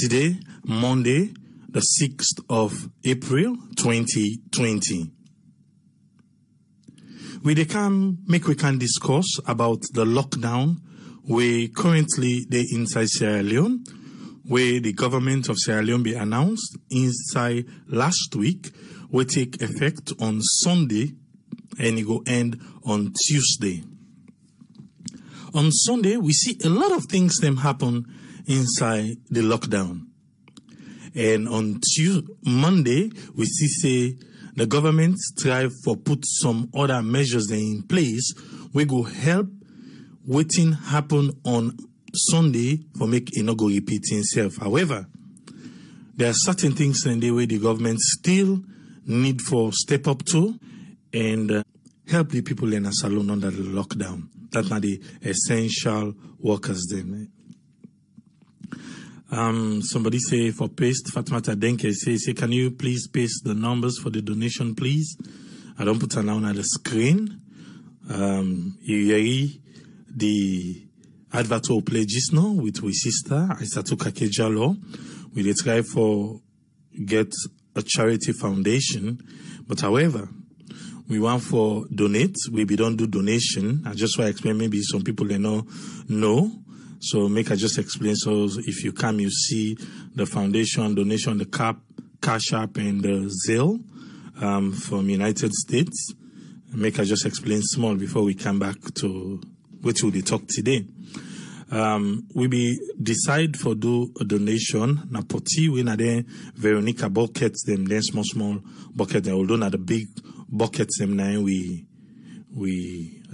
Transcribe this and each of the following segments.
Today, Monday, the 6th of April, 2020. We can discuss about the lockdown where currently they inside Sierra Leone, where the government of Sierra Leone be announced inside last week will take effect on Sunday and it will end on Tuesday. On Sunday, we see a lot of things them happen inside the lockdown. And on Monday, we see the government try for put some other measures in place we go help waiting happen on Sunday for make it not go repeat itself. However, there are certain things in the way the government still need for step up to and help the people in a salon under the lockdown. That's not the essential workers then. Somebody say for paste, Fatmata Denke say, can you please paste the numbers for the donation, please? I don't put it down on the screen. The advert will play just now with my sister, Aissatou Kakejalo. We try for get a charity foundation, but however, we want for donate. We don't do donation. I just want to explain. Maybe some people they know. So make I just explain. So if you come, you see the foundation donation, the Cash App and the Zelle from United States. Make I just explain small before we come back to what we talk today. We be decide for do a donation. Na poti we na den Veronica buckets them then small bucket. Although na the big buckets them now we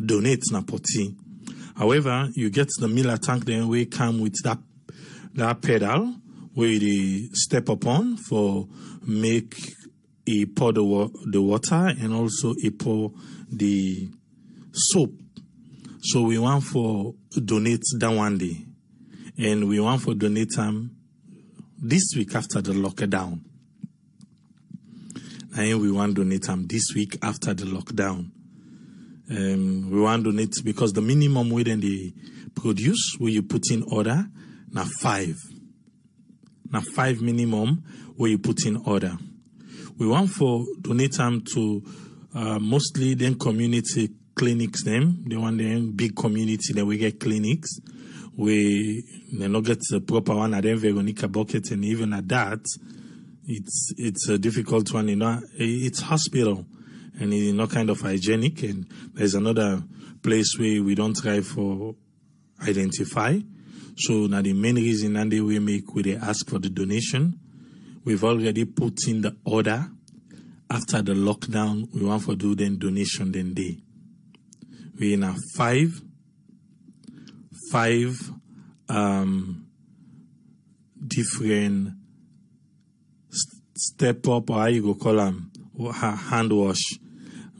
donate na poti. However, you get the Miller tank then we come with that pedal where they step upon for make a pour the water and also a pour the soap. So we want for donate that one day. And we want for donate them this week after the lockdown. And we want donate them this week after the lockdown. We want to donate because the minimum weight and they produce where you put in order now 5. Now 5 minimum where you put in order. We want for donate them to mostly then community clinics them. They want them big community that we get clinics. We they not get the proper one at then Veronica bucket and even at that it's a difficult one, it's hospital. And it's not kind of hygienic. And there's another place where we don't try for identify. So now the main reason and the way we ask for the donation. We've already put in the order. After the lockdown, we want for do then donation then day. We in a 5 different step up or how you go call them hand wash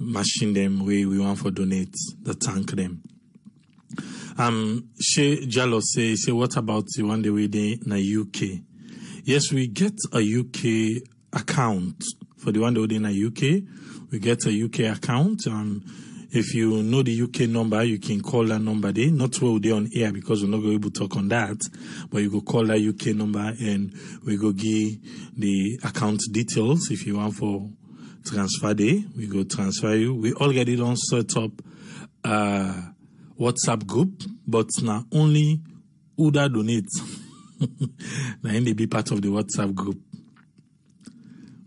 machine them where we want for donate the tank them. She Jalo say what about the one day we dey in the UK? Yes, we get a UK account for the one day we dey in the UK. We get a UK account. If you know the UK number, you can call that number there. Not where we're on air because we're not going to be able to talk on that. But you go call that UK number and we go give the account details. If you want for transfer day, we go transfer you. We already don't set up WhatsApp group, but now only Uda donates. Now they be part of the WhatsApp group.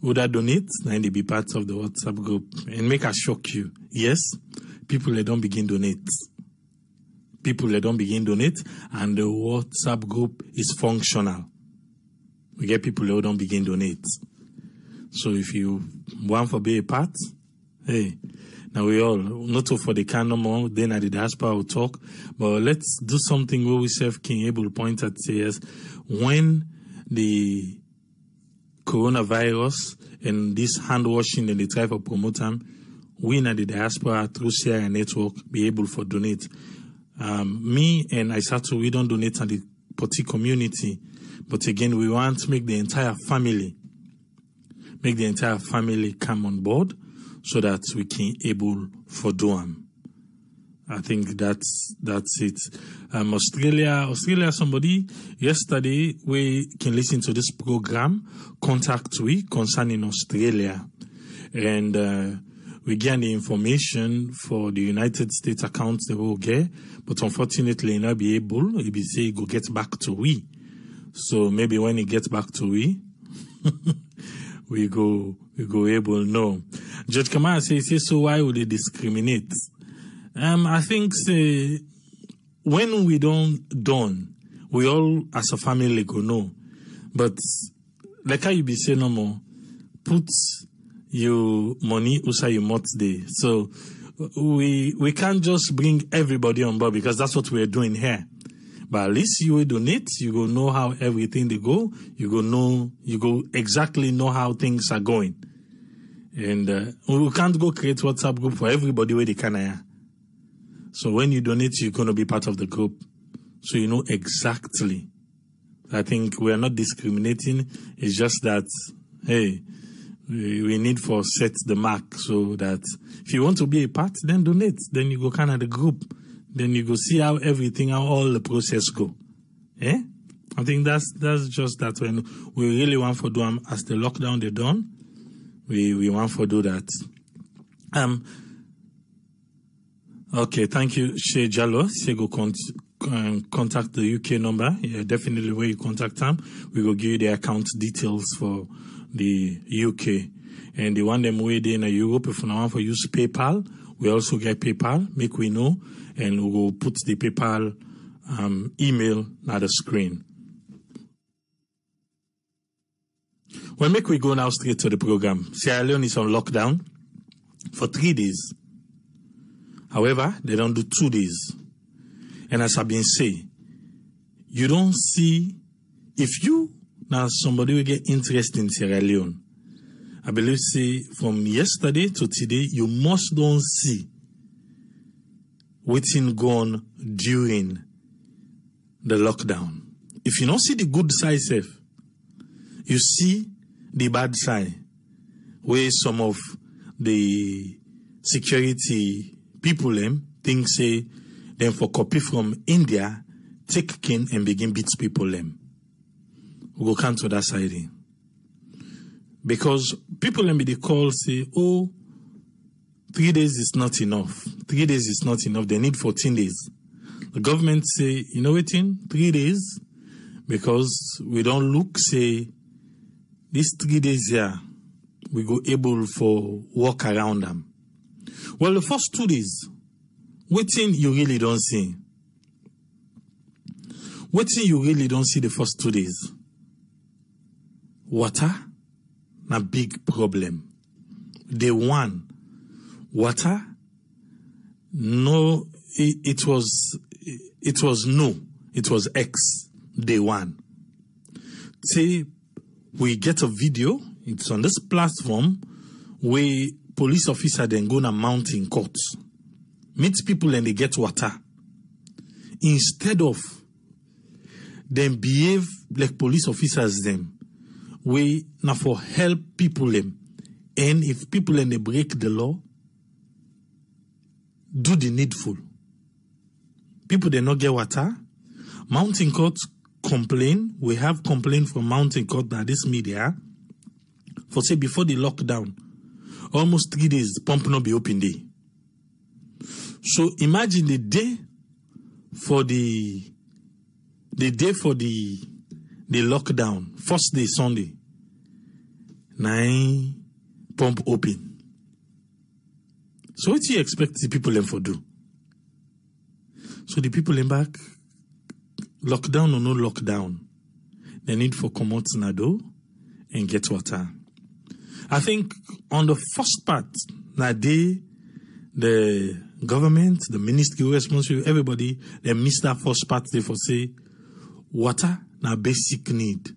Uda donates, now they be part of the WhatsApp group. And make us shock you. Yes, people they don't begin donate. People they don't begin donate, and the WhatsApp group is functional. We get people who don't begin donate. So if you want to be a part, hey, now we all, not for the can no more, then at the diaspora will talk, but let's do something where we self can able to point at say yes, when the coronavirus and this hand washing and they try to promote them, we in the diaspora through Sierra Network be able to donate. Me and Aissatou, we don't donate to the Poti community, but again, we want to make the entire family come on board so that we can able for do them. I think that's it. Australia, somebody yesterday we can listen to this program, Contact We, concerning Australia. And we get the information for the United States accounts they will get, but unfortunately not be able. He be say go get back to we. So maybe when he gets back to we, we go able no. Judge Kamara says so why would they discriminate? I think say when we don't done, we all as a family go know. But like how you be saying no more, put your money usa your mouth day. So we can't just bring everybody on board because that's what we're doing here. But at least you will donate, you go know how everything they go, you go exactly know how things are going. And we can't go create WhatsApp group for everybody where they can. So when you donate, you're going to be part of the group. So you know exactly. I think we are not discriminating. It's just that, hey, we need for set the mark so that if you want to be a part, then donate. Then you go kind of the group. Then you go see how all the process go. Eh? I think that's just that when we really want to do them as the lockdown they done, we want to do that. Okay, thank you, Shay Jallo. Say go contact the UK number. Yeah, definitely where you contact them. We will give you the account details for the UK. And the one them way there in Europe, if you want to use PayPal, we also get PayPal, make we know, and we will put the PayPal email at the screen. Well, make we go now straight to the program. Sierra Leone is on lockdown for 3 days. However, they don't do 2 days. And as I've been saying, you don't see, if you, now somebody will get interested in Sierra Leone, I believe say from yesterday to today, you must don't see what's gone during the lockdown. If you don't see the good side safe, you see the bad side, where some of the security people think say them for copy from India, take kin and begin beat people them. We go come to that side. Because people them they call say, oh, 3 days is not enough. 3 days is not enough. They need 14 days. The government say, you know what, 3 days, because we don't look, say, these 3 days here, we go able for walk around them. Well, the first 2 days, waiting you really don't see. Waiting you really don't see the first 2 days. Water, a big problem. Day one, water, no, it was X, day one. Say, we get a video, it's on this platform, where police officer then go to mountain court, meet people and they get water. Instead of them behave like police officers them, we now for help people them. And if people and they break the law, do the needful. People they not get water. Mountain court complain. We have complaint from Mountain Court that this media for say before the lockdown, almost 3 days, pump not be open day. So imagine the day for the lockdown, first day Sunday, 9 pump open. So what do you expect the people them for do? So the people in back, lockdown or no lockdown, they need for come out Nado and get water. I think on the first part, the government, the ministry responsible, everybody, they miss that first part. They for say water na basic need.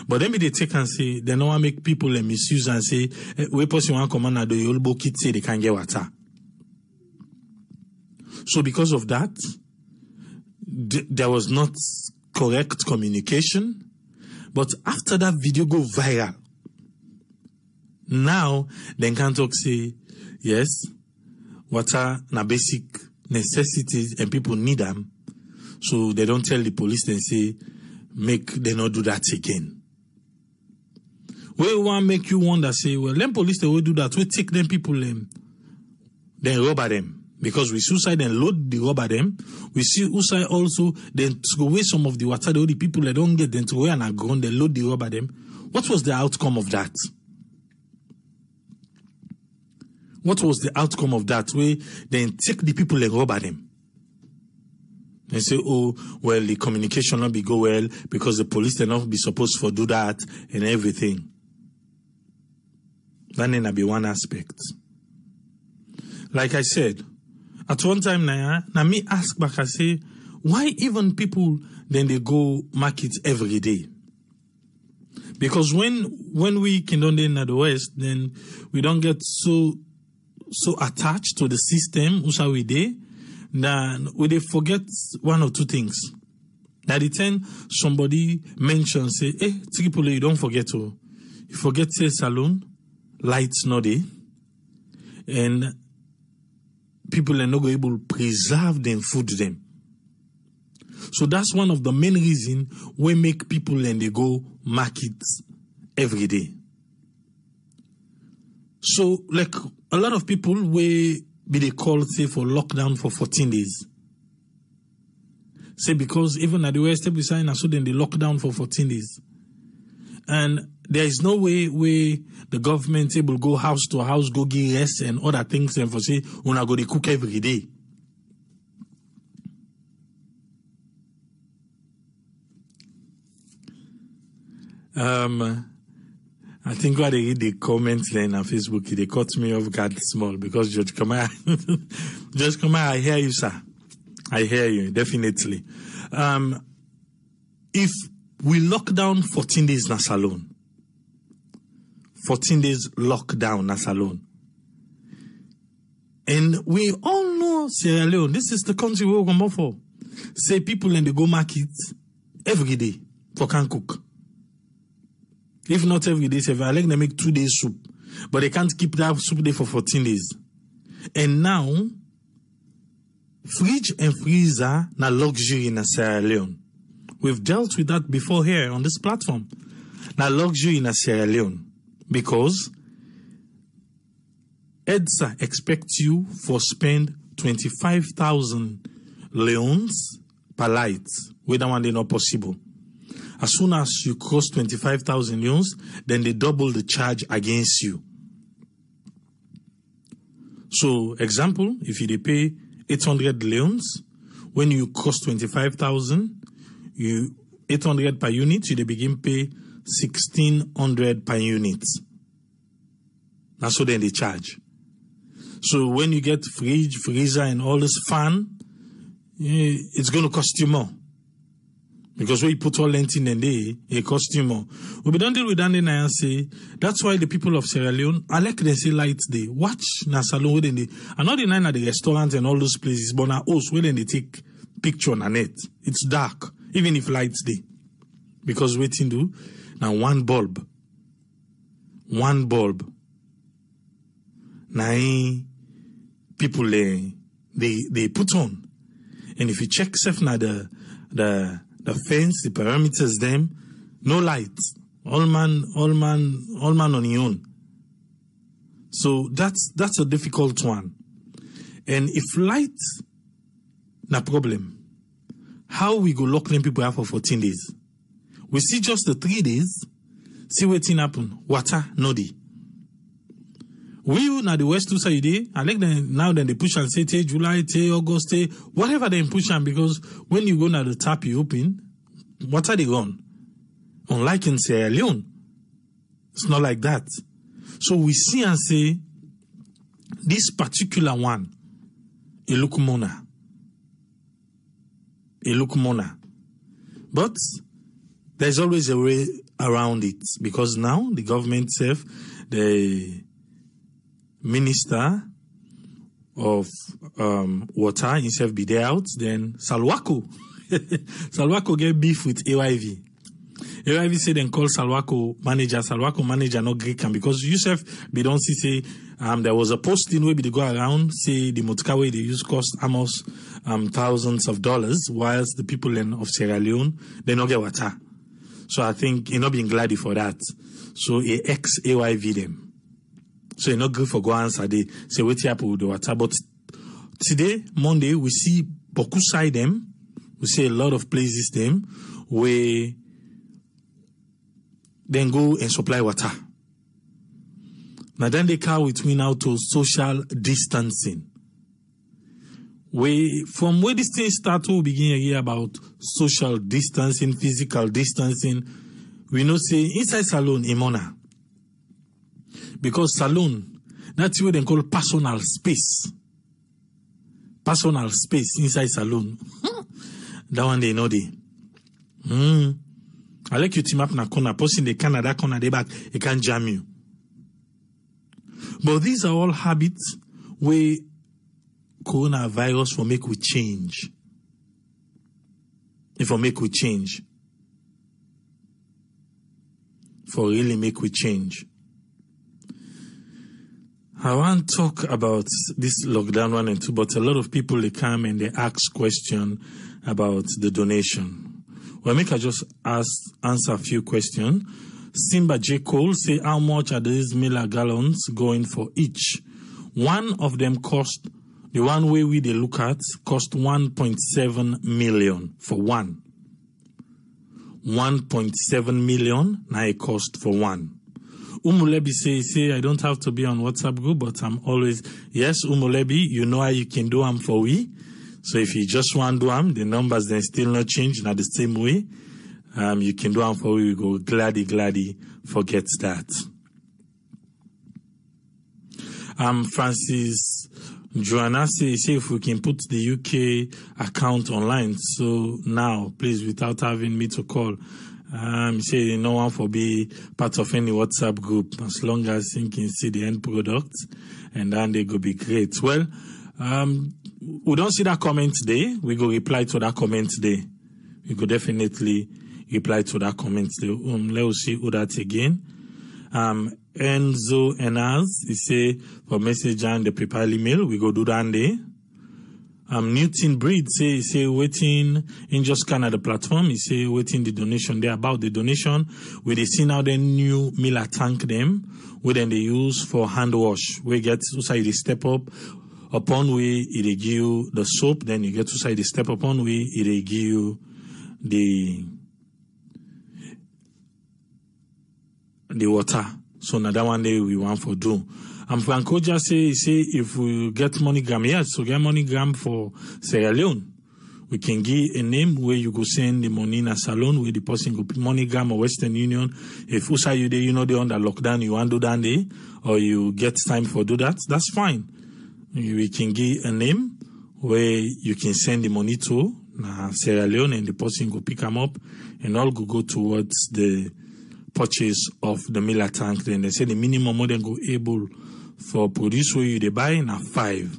But then they take and say they don't want to make people misuse and say we person want come and do your kids say they can't get water. So because of that, there was not correct communication. But after that video go viral, now they can talk say yes, water na basic necessities and people need them. So they don't tell the police and say, make they not do that again. We want make you wonder, say, well, them police they will do that. We take them people then rob them. Because we suicide and load the rubber them. We see suicide also, then throw away some of the water, the people that don't get, then throw away on a ground, then load the rubber them. What was the outcome of that? What was the outcome of that? We then take the people and rubber them. They say, oh, well, the communication not be go well because the police they not be supposed to do that and everything. That may be one aspect. Like I said, at one time now me ask back, I say, why even people then they go market every day? Because when we can do in the West, then we don't get so attached to the system, usa we dey, then we forget one or two things. Now the time somebody mentions, say, hey, Tripoli, you don't forget to, you forget say saloon, lights not there, and people are not able to preserve them, food them. So that's one of the main reasons we make people and they go market every day. So like a lot of people will be they called say for lockdown for 14 days. Say because even at the West we sign so then they lock down for 14 days. And there is no way the government able go house to house, go give rest and other things and for say una go they cook every day. I think when they read the comments then on Facebook, they cut me off guard small because Judge Kamara, I hear you, sir. I hear you, definitely. If we lock down 14 days na salon, 14 days lockdown na salon, and we all know Sierra Leone, this is the country we're going for. Say people in the go market every day for can cook. If not every day, say, I like they make 2 days soup, but they can't keep that soup there for 14 days. And now, fridge and freezer na luxury in Sierra Leone. We've dealt with that before here on this platform. Na luxury in Sierra Leone because EDSA expects you for spend 25,000 leones per light. Whether one day not possible. As soon as you cross 25,000 leones, then they double the charge against you. So, example, if you pay 800 leones, when you cross 25,000, you 800 per unit, you begin pay 1,600 per unit. That's what then they charge. So when you get fridge, freezer, and all this fan, it's going to cost you more. Because when you put all length in and day, it costs you more. We don't deal with that and say, that's why the people of Sierra Leone, I like they say lights day. Watch na salon where they, I'm not denying at the restaurants and all those places, but na house where they take picture on net. It's dark, even if lights day. Because waiting do, now one bulb. Now people they put on. And if you check self now the fence, the parameters, them, no light. All man on your own. So that's a difficult one. And if light, no problem. How we go lock them people out for 14 days? We see just the 3 days, see what thing happen. Water, noddy. We now the West side day, I like them now then they push and say July, August, whatever they push on because when you go now the tap you open, water they gone. Unlike in Sierra Leone, it's not like that. So we see and say this particular one, it look mona. But there's always a way around it because now the government itself, the Minister of Water himself be there out, then Salwako. Salwako get beef with AYV. If you say then call Salwako manager not Greek, and because Yusuf, we don't say, there was a posting where they go around, say the motorcar they use cost almost, thousands of dollars, whilst the people of Sierra Leone, they not get water. So I think you're not being glad for that. So a ex-AYV them. So you're not good for go answer. They say, wait here with the water. But today, Monday, we see Boku side them. We see a lot of places them where then go and supply water. Now then they come with me now to social distancing. From where this thing start to begin here about social distancing, physical distancing, we know say inside salon Imona. Because salon, that's what they call personal space. Personal space inside salon. That one they know they. I like you team up na corner, posting the Canada corner, they back, it can jam you. But these are all habits where coronavirus will make we change. If will make we change. For really make we change. I want to talk about this lockdown 1 and 2, but a lot of people, they come and they ask questions about the donation. Well, I just answer a few questions. Simba J. Cole say, how much are these Miller gallons going for each? One of them cost, the one way we they look at, cost 1.7 million for one. 1.7 million, now it cost for one. Umulebi say, I don't have to be on WhatsApp group, but I'm always, yes, Umulebi, you know how you can do them for we. So if you just want to do them, the numbers then still not change, not the same way. You can do them for we. We go gladly forget that. Francis Joanna say if we can put the UK account online. So now, please, without having me to call. Say no one for be part of any WhatsApp group as long as you can see the end product, and then they go be great. Well, we don't see that comment today. We go reply to that comment today. We go definitely reply to that comment today. Let's see who that again. Enzo Enas, he say for message and the PayPal email. We go do that day. Newton Breed say waiting in just Canada platform. He say waiting the donation there about the donation. We they see now the new Miller tank them, where then they use for hand wash. We get to side they step up upon we it they give you the soap, then you get to side they step upon we it they give you the water. So now that one day we want for do. Franco just say if we get MoneyGram, yes, so get MoneyGram for Sierra Leone. We can give a name where you go send the money in a salon where the person go MoneyGram or Western Union. If USA you there, you know they under lockdown, you want to do that day, or you get time for do that, that's fine. We can give a name where you can send the money to Sierra Leone, and the person go pick them up, and all go towards the purchase of the Miller tank. Then they say the minimum more than go able for produce where you they buy na 5.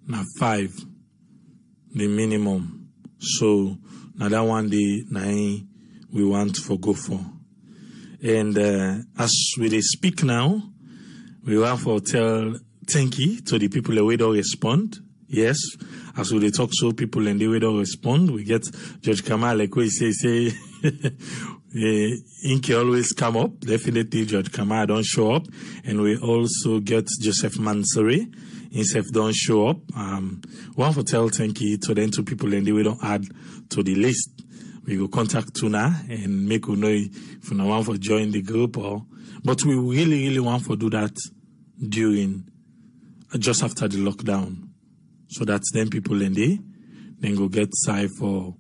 Na 5 the minimum. So now that one day we want for go for. And as we they speak now, we want for tell thank you to the people that we don't respond. Yes, as we they talk so people and they will don't respond. We get George Kamal like we say Inky always come up. Definitely George Kamal don't show up. And we also get Joseph Mansouri. Himself don't show up. One for tell thank you to them two people and they will don't add to the list. We go contact Tuna and make you know if you want for join the group but we really want for do that during just after the lockdown. So that's them people and they then go get side for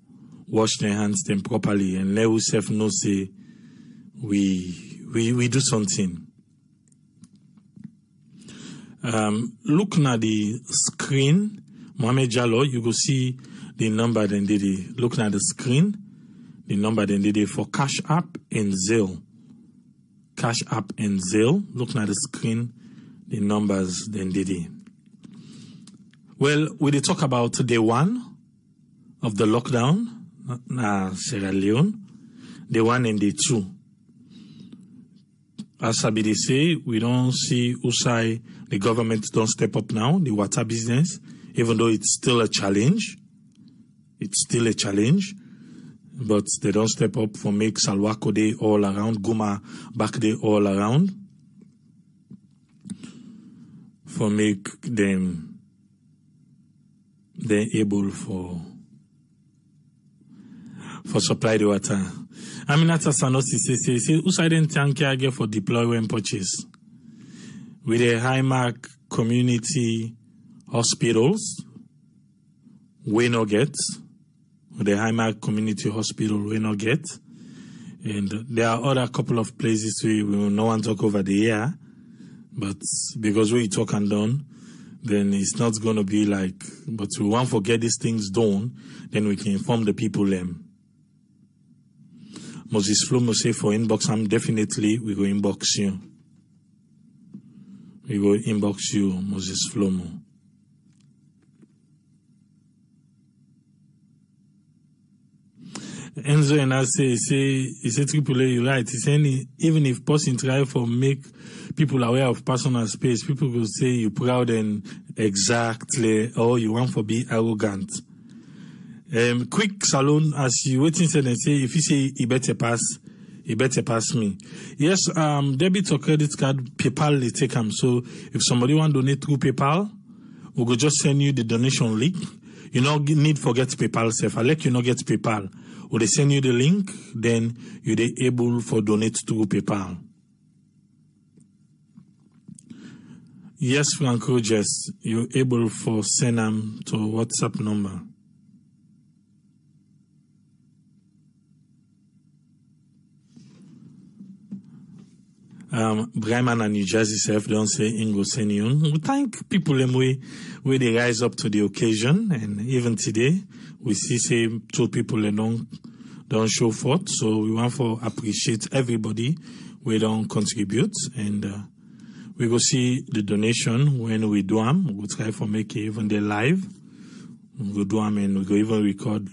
wash their hands them properly and let yourself know say we do something. Looking at the screen, Mohamed Jallo, you go see the number then did it. Looking at the screen, the number then did it for Cash App and Zelle. Cash App and Zelle. Looking at the screen, the numbers then did it. Well, we did talk about day 1 of the lockdown. Sierra Leone, the 1 and the 2. As Sabidi say, we don't see Usai, the government don't step up now, the water business, even though it's still a challenge. It's still a challenge, but they don't step up for make Salwako Day all around, Guma back Day all around, for make them able for supply the water. I mean, that's a Sanosi say, Usai den tanki get for deployment purchase. With the high-mark community hospitals, we no get. With the high-mark community hospital, we no get. And there are other couple of places we will no one talk over the air. But because we talk and done, then it's not going to be like, but we want to get these things done, then we can inform the people them. Moses Flomo say for inbox, definitely we go inbox you. We go inbox you, Moses Flomo. Enzo and I say Triple A, you're right. He's saying even if person try for make people aware of personal space, people will say you proud and exactly, or you want to be arrogant. Quick salon, as you waiting said and say, if you say he better pass me. Yes, debit or credit card, PayPal they take them. So if somebody want to donate through PayPal, we go just send you the donation link. You no need forget PayPal self. I let you not get PayPal. Or they send you the link, then you're able for donate through PayPal. Yes, Frank Rogers, you're able for send them to WhatsApp number. Brahman and New Jersey self don't say Ingo Senion. We thank people where they rise up to the occasion, and even today we see two people they don't show forth. So we want to appreciate everybody we don't contribute, and we go see the donation when we do them. We'll try for make even the live. We'll do them and we go even record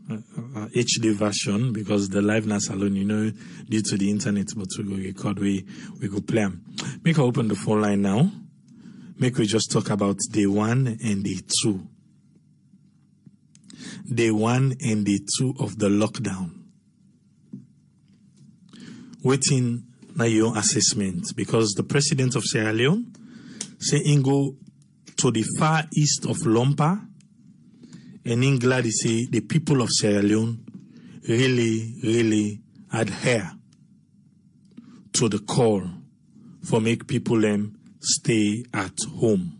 HD version because the liveness alone, due to the internet, but we go record, we go play them. Make I open the phone line now. Make we just talk about day 1 and day 2. Day 1 and day 2 of the lockdown. Waiting now your assessment because the president of Sierra Leone say go to the far east of Lompa. And in glad to say the people of Sierra Leone really adhere to the call for make people stay at home.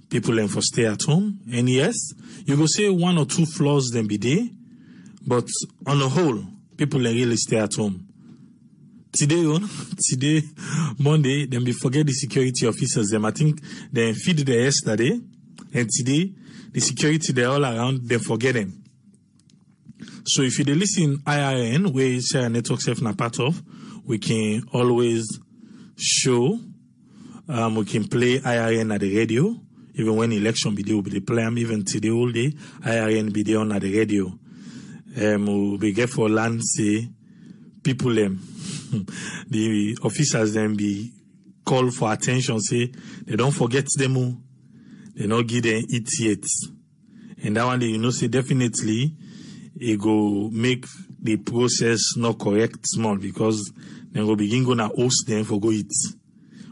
People for stay at home. And yes, you go say 1 or 2 flaws then be there, but on the whole, people really stay at home. Today, Monday, then we forget the security officers. Them I think they feed there yesterday, and today the security they're all around, they forget them. So if you listen IRN, where Sierra Network self na part of, we can always show, we can play IRN at the radio, even when election video will be play them, even today all day, IRN be there on at the radio. We'll be get for land say, people the officers then be called for attention, say, they don't forget them. They not give them it yet. And that one day, say definitely it go make the process not correct small because then go begin gonna host them for go eat.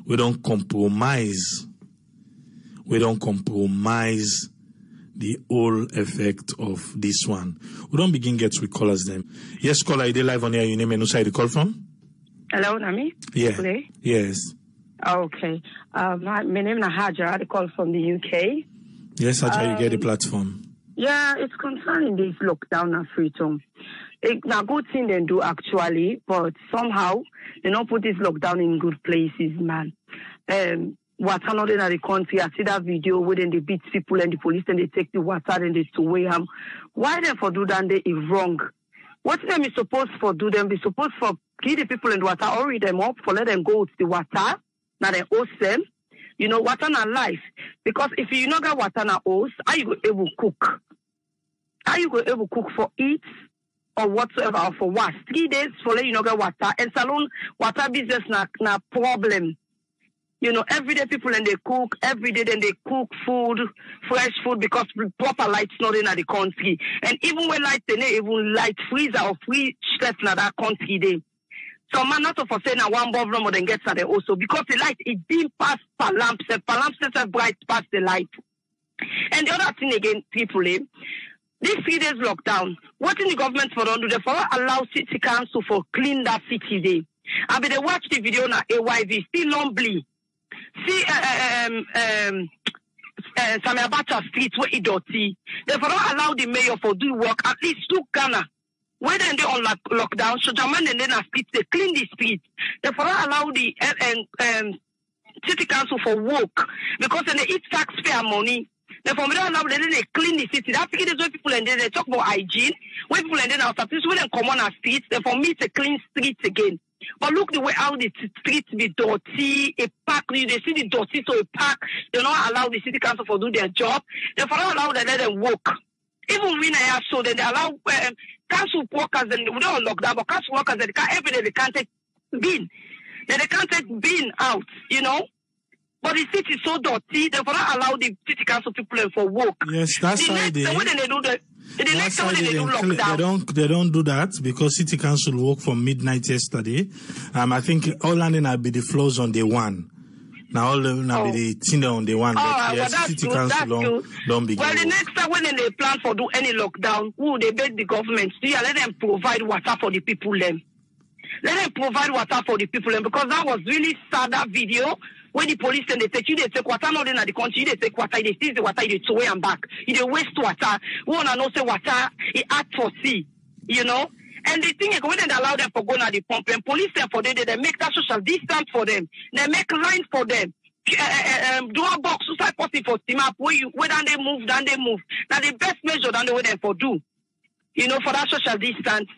We don't compromise. We don't compromise the whole effect of this one. We don't begin get with callers them. Yes, caller, you live on here. Your name and who side you call from? Hello, Nami. Yeah. Today? Yes. Okay. My name is Hajar. I call from the UK. Yes, Hajar, you get the platform. Yeah, it's concerning this lockdown and freedom. It's a good thing they do actually, but somehow they don't put this lockdown in good places, man. What's another in the country? I see that video where they beat people and the police and they take the water and they to weigh them. Why they for do that? They is wrong. What them is supposed for do them? Be supposed for give the people in the water, hurry them up, for let them go to the water. Now they host them. Water na life. Because if you not got water na host, how you able to cook? How you go able to cook for eat or whatsoever or for what? 3 days for let you know get water. And salon water business na problem. You know, every day people and they cook, every day then they cook food, fresh food, because proper light's not in the country. And even when light, they even light freezer or free chef in that country day. So man not for saying one problem more than gets at the also, because the light it didn't pass per lamp set bright past the light. And the other thing again, people, this 3 days lockdown, what in the government for do they for allow city council for clean that city day? I mean they watch the video na AYV still lonely. See Samia Bacha street where it dirty. Therefore, allow the mayor for do work at least to Ghana. When they on lockdown, so German and then a street they clean the street. Therefore, allow the city council for work because then they eat taxpayer money. Therefore, we don't allow them they clean the city. That's because when people and then they talk about hygiene. When people and then are statistics when they come on our streets, therefore me to clean streets again. But look the way how the streets be dirty, a park, they see the dirty to a park, they don't allow the city council for do their job, they don't allow them let them work. Even when I have so, then they allow council workers, and we don't lock down, but council workers, they can't, every day they can't take bin. Then they can't take bin out, you know. But the city is so dirty, they don't allow the city council people for work. Yes, that's why they do the next time they do lockdown. They don't do that because City Council work from midnight yesterday. I think all landing will be the floors on day one. Now all will be the thing on day one. But yes, well, City Council don't begin. Well, the next time when they plan for do any lockdown, they beg the government to let them provide water for the people then. Let them provide water for the people then, because that was really sad, that video. When the police and they take water not in the country, they take water, they seize the water, they throw it and back. They waste water. We want to know say water, it act for sea, you know. And the thing is, when they allow them for go to the pump, and police them for them, they make that social distance for them. They make lines for them. Do a box suicide policy for steam up where they move. Now the best measure than the way they for do, you know, for that social distance.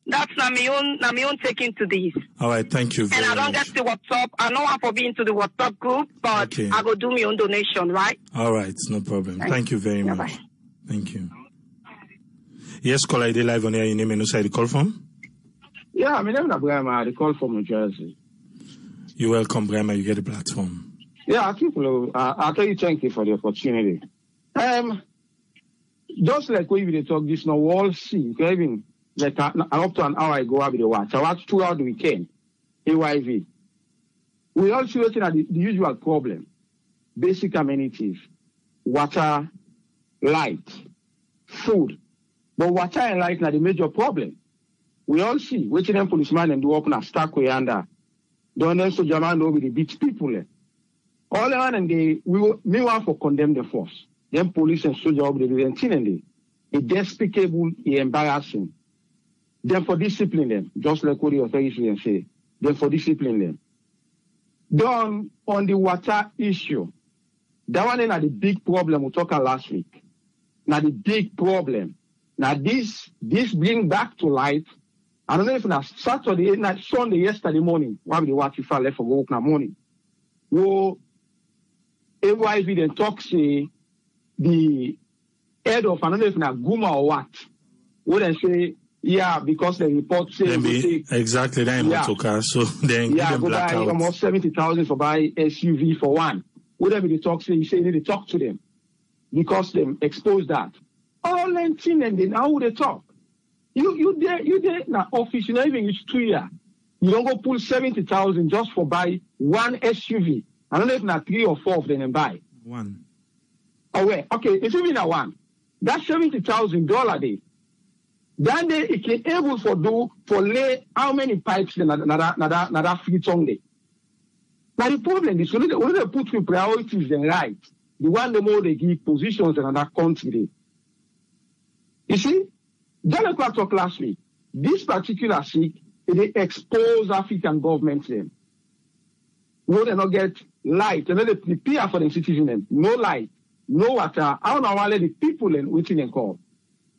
That's my own taking to this. All right, thank you very much. And I don't get to WhatsApp. I know I'm for being to the WhatsApp group, but okay. I go do my own donation, right? All right, no problem. Thank you very much. Bye. Thank you. Yes, caller, I did live on here. Your name and who the call from? Yeah, my name is Brahma. I call from New Jersey. You're welcome, Brahma. You get the platform. Yeah, I tell you thank you for the opportunity. Just like when we talk this now, we all see, even like up to an hour ago, I will watch. I watched throughout the weekend, AYV. We all see looking at the usual problem. Basic amenities, water, light, food. But water and light are the major problem. We all see, waiting them policemen and do open a stack way under. Don't then so German over the beach people. All the one and they meanwhile for condemn the force. Then police and soldier over the intended. It's despicable, embarrassing. Then for discipline them, just like what the authorities say. Then for discipline them. Then on the water issue, that one is the big problem we talked about last week. Now the big problem. Now this bring back to light. I don't know if it's Saturday night, Sunday, yesterday morning, while the watch if I left for work in the morning. Well, AYV then talk say the head of, I don't know if it's Guma or what. Would they say, yeah, because the report says exactly that motor so then yeah, go buy almost 70,000 for buy SUV for one. Whatever they talk say, you say you need to talk to them because them expose that. All them thing and then how they talk. You there in the office, you know, even it's 2 years. You don't go pull 70,000 just for buy one SUV. I don't know if not 3 or 4 of them and buy. One. Oh wait, okay, it's even a one. That's $70,000 day. Then they it can able for lay how many pipes in that free song day. Now the problem is when they put in priorities and right, the one the more they give positions in another country day. You see, just like I talked last week, this particular sick, they expose African governments them. Where they not get light, and then they prepare for the citizens, no light, no water. I don't know why the people and waiting and call.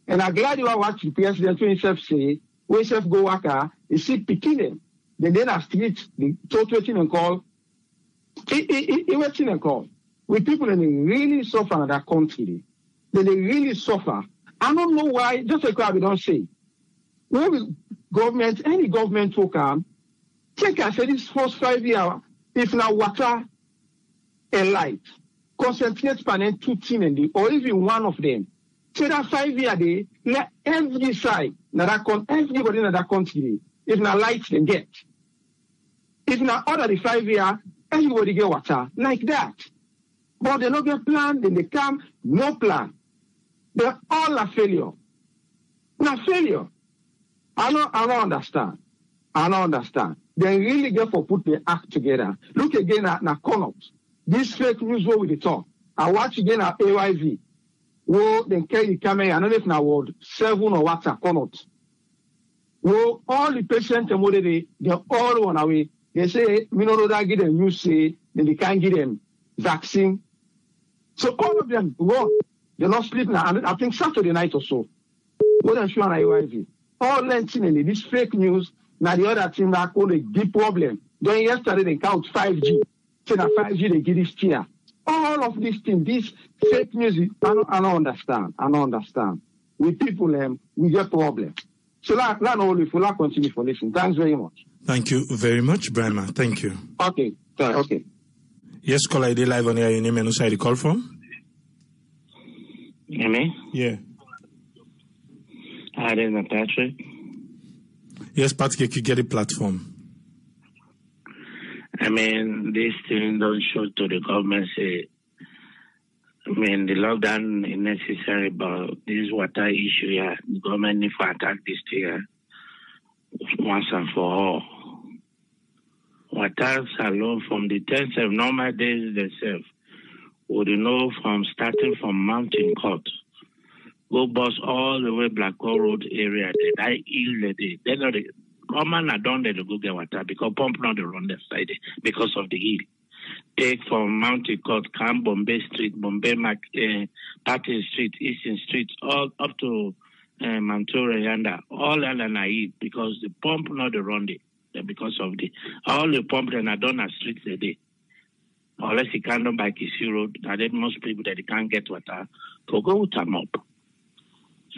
And I'm glad you are watching the president himself say, when self go worker, he see picking them. Then a street, the total waiting and call. He waiting and call. With people in really suffer in that country. then they really suffer. I don't know why, just like we don't say. When government, any government will come, take us this first 5 years, if now water and light, concentrate on 2 things, or even one of them. So that 5 years, they let every side, everybody in that country, if now light they get. If now other the 5 years, everybody get water, like that. But they don't get plan, then they come, no plan. They're all a failure. Now failure. I don't understand. I don't understand. They really get for put the act together. Look again at Connaught. This fake news what we the talk. I watch again at AYV. Well, then carry camera. I don't know if now word 7 or what's a Connaught. Well, all the patients and what they're all on away. They say we don't know that give them news say then they can't give them vaccine. So all of them wrong. They're not sleeping. I think Saturday night or so. More than sure on AYV. All lengthing in this fake news. Now the other thing that called a big problem. Then yesterday they count 5G. So that 5G they give this tier. All of these things, this fake news, I don't understand. I don't understand. With people, we get problems. So that only for that continue for listening. Thanks very much. Thank you very much, Brahma. Thank you. Okay. Sorry. Okay. Yes, caller ID live on air. Your name and who side you call from? Me? Yeah. Hi, this is Patrick. Yes, Patrick, you get a platform. I mean, this thing don't show to the government say, I mean, the lockdown is necessary, but this water issue here, the government need to attack this thing once and for all. Water alone from the 10th of normal days themselves, would you know from starting from Mountain Court, go bus all the way Blackwell Road area, then I ill the day. Then the common are done there to go get water because pump not the run that side because of the hill. Take from Mountain Court, come Bombay Street, Bombay Patton Street, Eastern Street, all up to Mantura Yanda, all that are hill because the pump not the run there because of the all the pump that are done at streets a day. Unless you can't by Kisi Road, that most people that they can't get water to go with them up.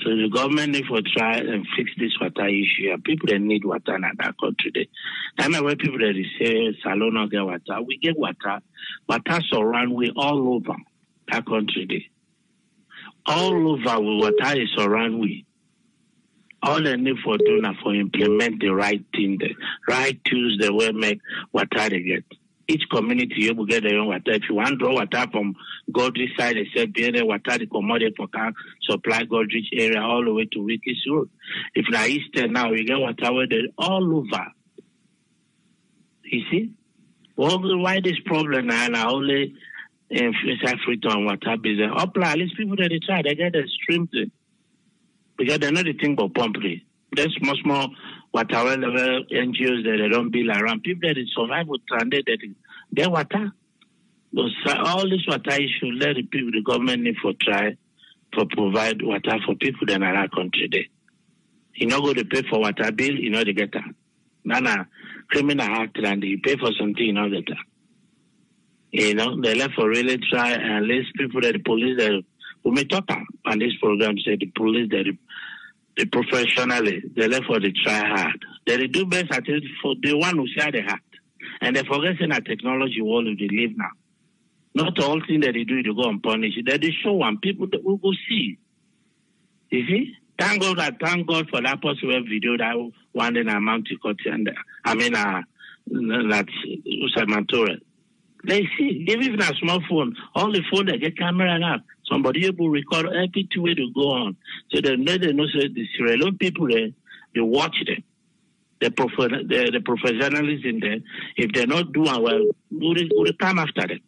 So the government need to try and fix this water issue. People that need water in that country. That's why people that say Salon don't get water. We get water. Water surround we all over that country. All over water is surround we. All they need for doing is for implement the right thing, the right tools that will make water they get. Each community you will get their own water. If you want to draw water from Godrich side, they say be there water the commodity for can supply Godrich area all the way to Wikis Road. If na Eastern now you get water where they all over. You see? Well, why this problem now only influence Freetown water business. Upland, at least people that they try, they get the stream thing. Because they're not the thing but pump it. There's small water level NGOs that they don't build around. People that survive with stranded, that their water. All this water issue, let the people, the government need for try to provide water for people that are in our country there. You know, go to pay for water bill, you know, they get that. Nana, criminal act, and you pay for something, you know, get that. You know, they left for really try and let people that the police, that we may talk on this program, say the police, that the professionally, they left for the try hard. They do best at it for the one who share the heart. And they forget in a technology world they live now. Not all thing that they do to go and punish it. That they show one people that will go see. You see? Thank God for that possible video that one in a Mountain Court and that's Mantura. They see, they live in a small phone. All the phone they get camera now. Somebody able to record every two way to go on. So they know so the Sierra Leone people they watch them. The professionals in there. If they're not doing well, we'll come after them.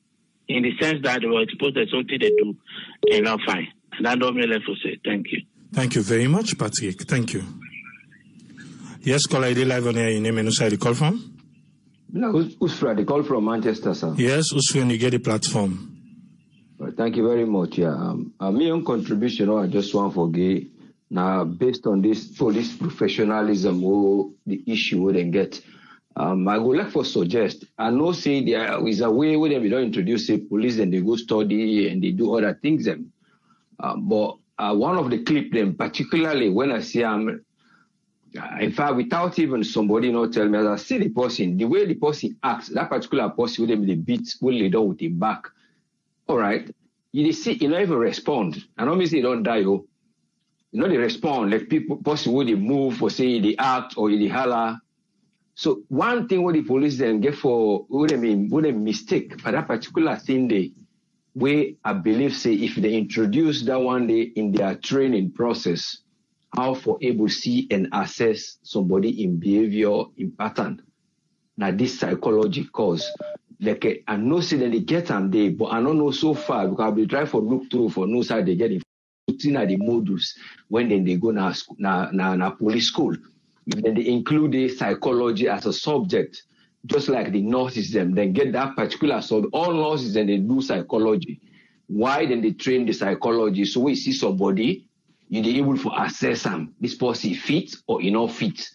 In the sense that they were exposed to something they do, fine. And I don't really have to say thank you. Thank you very much, Patrick. Thank you. Yes, caller ID live on air. Your name and who side you call from? Usfra, the call from Manchester, sir. Yes, Usfra, you get the platform. Well, thank you very much. Yeah, my own contribution, I just want to forget. Now, based on this police professionalism, the issue we then get, I would like to suggest. I know say there is a way where we don't introduce a police and they go study and they do other things. But one of the clip them, particularly when I see in fact, without even somebody not tell me, as I see the person, the way the person acts, that particular person with them the beat will lay down with him back. All right. You see, you don't even respond. And obviously you don't die, they respond, like person would they move or say they act or they holler. So one thing what the police then get for would they mistake for that particular thing they where I believe say if they introduce that one day in their training process, how for able to see and assess somebody in behavior, in pattern. Now this psychology cause. Like I know say that they get them there, but I don't know so far because I'll be trying for look through for no side they get it putting at the modules when then they go na police school. Then they include the psychology as a subject, just like the nurses them, then get that particular subject. All nurses then they do psychology. Why then they train the psychology? So we see somebody, you're able to assess them. This person fit or not fit.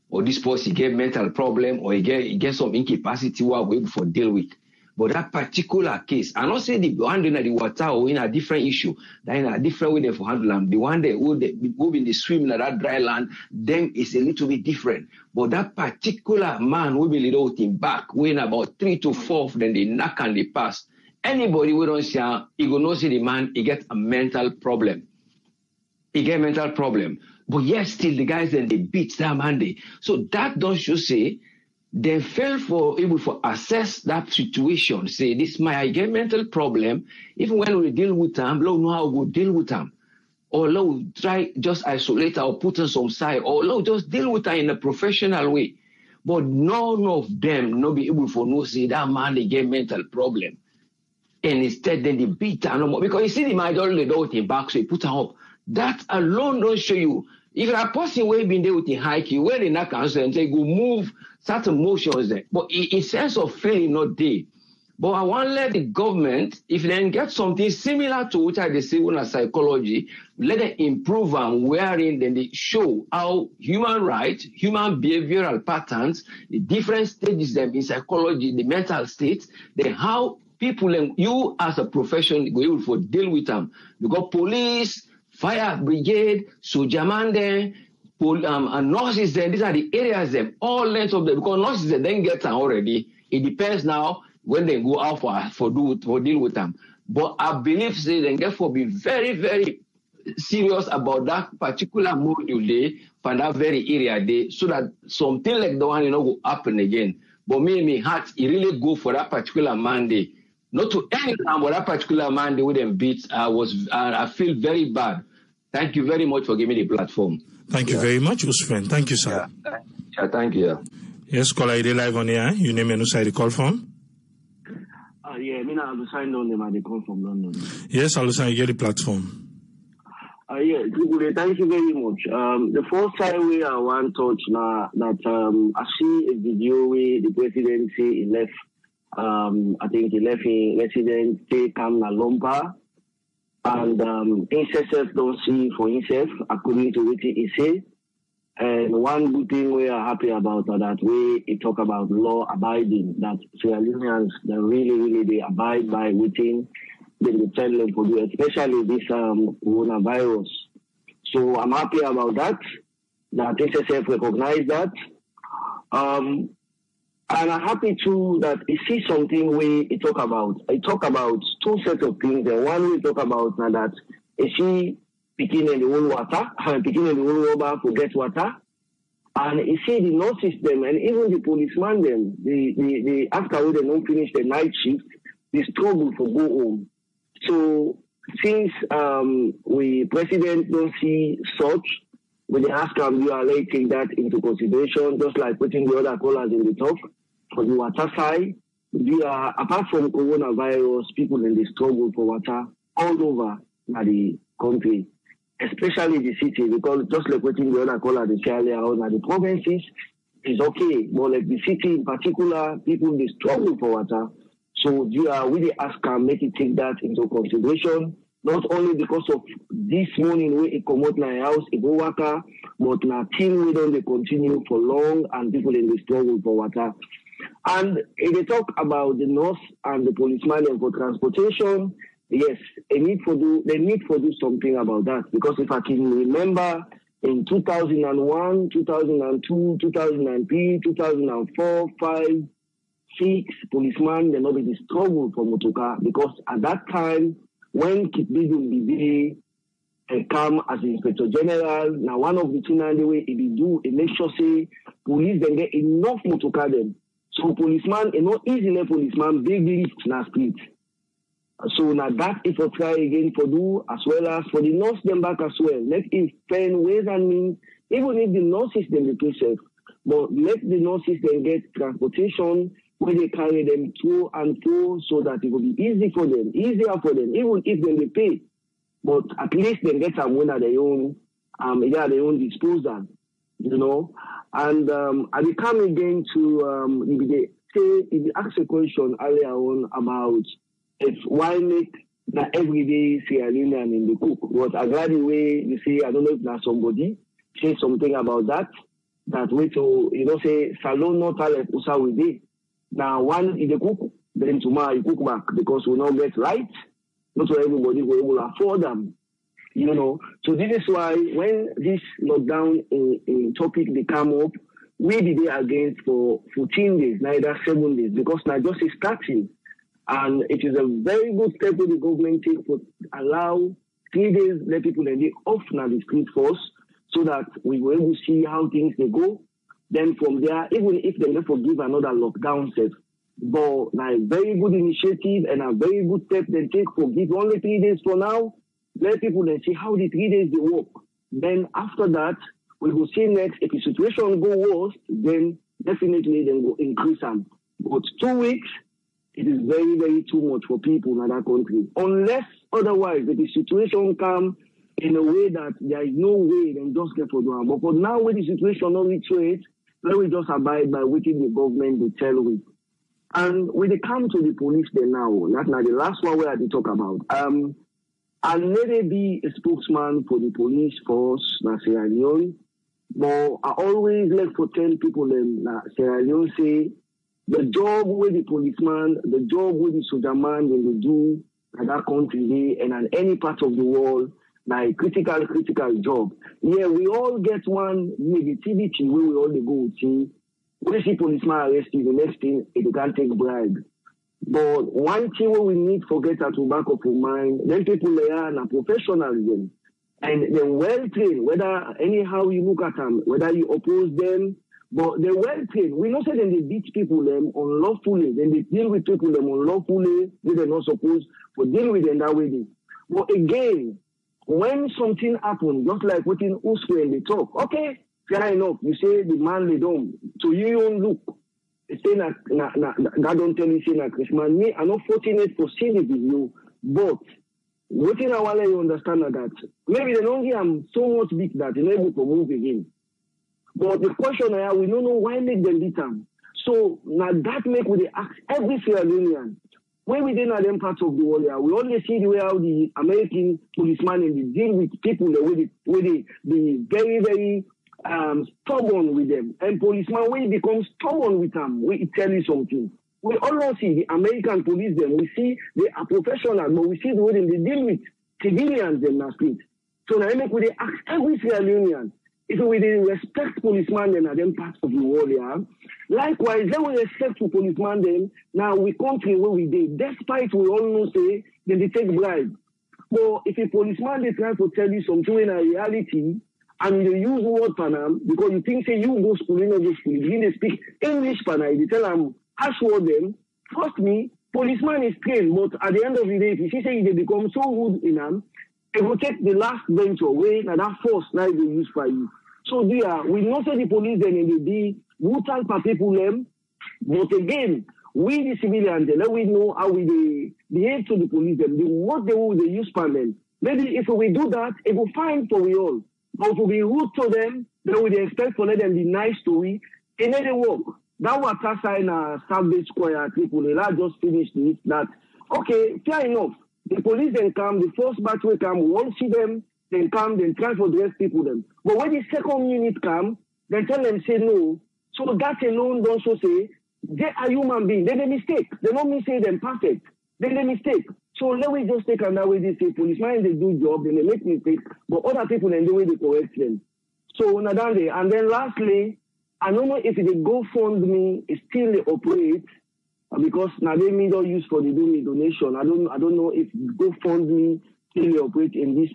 Or this person get mental problem or he get some incapacity what we able to deal with. But that particular case, I not say the one in the water or in a different issue, that in a different way for handle them. The one that would in the swim in that dry land, then it's a little bit different. But that particular man will be little thing back when about 3 to 4 then they knock and they pass. Anybody we don't see, he go not see the man, he get a mental problem. He get mental problem. But yes, still the guys then they beat that man. So that don't show say they fail for able to assess that situation. Say this I get mental problem. Even when we deal with them, we know how we deal with them. Or we try just isolate or put on some side, or just deal with them in a professional way. But none of them no be able to know say that man they get mental problem. And instead then they beat them because you see the man don't let out him back, so he put him up. That alone don't show you. If a person will be there with the high key, when they not cancel and they go move certain motions there. But in sense of feeling not there. But I want to let the government, if they can get something similar to what I say in psychology, let them improve and wherein then they show how human rights, human behavioral patterns, the different stages them in psychology, the mental states, then how people and you as a profession go able to deal with them. You got police, fire brigade, soldier man there, and nurses there. These are the areas them, all lengths of them, because nurses they then get them already. It depends now when they go out for deal with them. But I believe they get for be very, very serious about that particular module day for that very area day, so that something like the one will happen again. But me heart, it really go for that particular Monday. Not to any time, but that particular Monday with them beats, I feel very bad. Thank you very much for giving me the platform. Thank you very much, Usman. Thank you, sir. Yeah, thank you. Yes, caller, you live on here. You name and side the call from? Yeah, me now Alusan on the call from London. Yes, Alusan, you get the platform. Yeah, thank you very much. The first time I want to touch now that I see a video where the president say he left. I think he left in residence take Lompa, and SSF don't see for himself according to what he say. And one good thing we are happy about that way he talk about law abiding, that Sierra Leoneans they really they abide by within the tell them to do, especially this coronavirus. So I'm happy about that SSF recognize that. And I'm happy too that he see something we talk about. I talk about two sets of things. The one we talk about now that he see picking in the whole water, picking in the whole rubber to get water. And you see the nurses them and even the policeman them, the after they don't finish the night shift, they struggle to go home. So since we president don't see such, we ask them you are taking that into consideration, just like putting the other callers in the talk. For the water side, we are apart from coronavirus, people in the struggle for water all over the country, especially the city, because just like what the other caller the earlier on, the provinces is okay, but like the city in particular, people they struggle for water. So we really ask them make it take that into consideration, not only because of this morning where it come out my house, it go water, but now till we don't continue for long and people in the struggle for water. And if they talk about the nurse and the policeman for transportation, yes, they need to do something about that. Because if I can remember in 2001, 2002, 2003, 2004, 5, 6, policemen, they nobody struggled for Motoka, because at that time, when Kipidum come as Inspector General, now one of the things the way he do, he make sure say police then get enough Motoka them. So policeman, not easily policeman, big lift na street. So now that if I try again for do, as well as for the nurse them back as well. Let it find ways and means, even if the nurses them the patient, but let the nurses then get transportation where they carry them to and fro, so that it will be easier for them, even if they pay. But at least they get some money at their own, their own disposal, you know. And I will come again to if you ask a question earlier on about if why make the everyday Sierra Leonean in the cook. But I glad the way you say, I don't know if there's somebody say something about that way to, say, salon not talent usa we day. Now one in the cook, then tomorrow you cook back, because we not get right. Not so everybody will able to afford them. So this is why when this lockdown in topic they come up, we be there against for 14 days, neither 7 days, because now just is starting. And it is a very good step that the government take to allow 3 days, let people then be off now the street force, so that we will able to see how things they go. Then from there, even if they never give another lockdown set, but now a very good initiative and a very good step they take for give only 3 days for now. Let people then see how the 3 days they work. Then after that, we will see next, if the situation go worse, then definitely then go increase them. But 2 weeks, it is very, very too much for people in that country. Unless otherwise, if the situation come in a way that there is no way then just get for them. But for now, when the situation not reach it, let we just abide by what the government will tell we. And when they come to the police then now, that's now the last one where I did talk about. I'll never be a spokesman for the police force in Sierra Leone, but I always like to tell people in Sierra Leone say the job with the policeman, the job with the soldier man when they do in that country and in any part of the world, like critical job. Yeah, we all get one negativity where we all go to. We see policeman arrested, the next thing they can't take bribe. But one thing we need to forget at the back of our mind, then people they are professionalism. And they're well trained, whether anyhow you look at them, whether you oppose them, but they're well trained. We know say then they beat people them unlawfully, then they deal with people them unlawfully, they're not supposed to deal with them that way. But again, when something happens, just like within Uswe and they talk, okay, fair enough, you say the man lay down, so you don't look. Say God don't tell you say na Christmas. Me, I'm not fortunate for seeing the video, but what thing I want you understand that maybe they don't give them so much beat that they're not able to move again. But the question I have, we don't know why make them beat them. So now that make we ask every Sierra Leonean, when we didn't have them parts of the world, we only see the way how the American policeman and they deal with people the way they very, very stubborn with them. And policeman, when he becomes stubborn with them, we tell you something. We always see the American police them. We see they are professional, but we see the way they deal with civilians in the street. So now make we ask every Sierra Leonean, if we respect policemen then at them parts of the world, likewise, they will respect to policemen then. Now we country where we did, despite we all know say then they take bribe. But if a policeman they try to tell you something in a reality, and they use word for them, because you think say you go school, you know go school. If they speak English for them, they tell them harsh word them. Trust me, policeman is trained, but at the end of the day, if you see say they become so rude in them, they will take the last venture away, and that force now they use for you. So dear, we know say the police then they be brutal for people them, but again, we the civilians, they let we know how we behave to the police them, what they will they use for them. Maybe if we do that, it will fine for we all. But to be rude to them, then we expect for let them be nice to we. It never work. That was a sign South Square people. They just finished this. That okay, fair enough. The police then come, the first batch will come, we won't see them, then come, then try to address people them. But when the second unit come, then tell them say no. So that alone also say they are human beings. They mistake. They don't mean say them perfect. They mistake. So let me just take another way they say policemen they do job, then they make mistakes, but other people then the way they correct them. So Nadande, and then lastly, I don't know if they GoFundMe is still they operate because now they need all use for the donation. I don't know if GoFundMe still they operate in this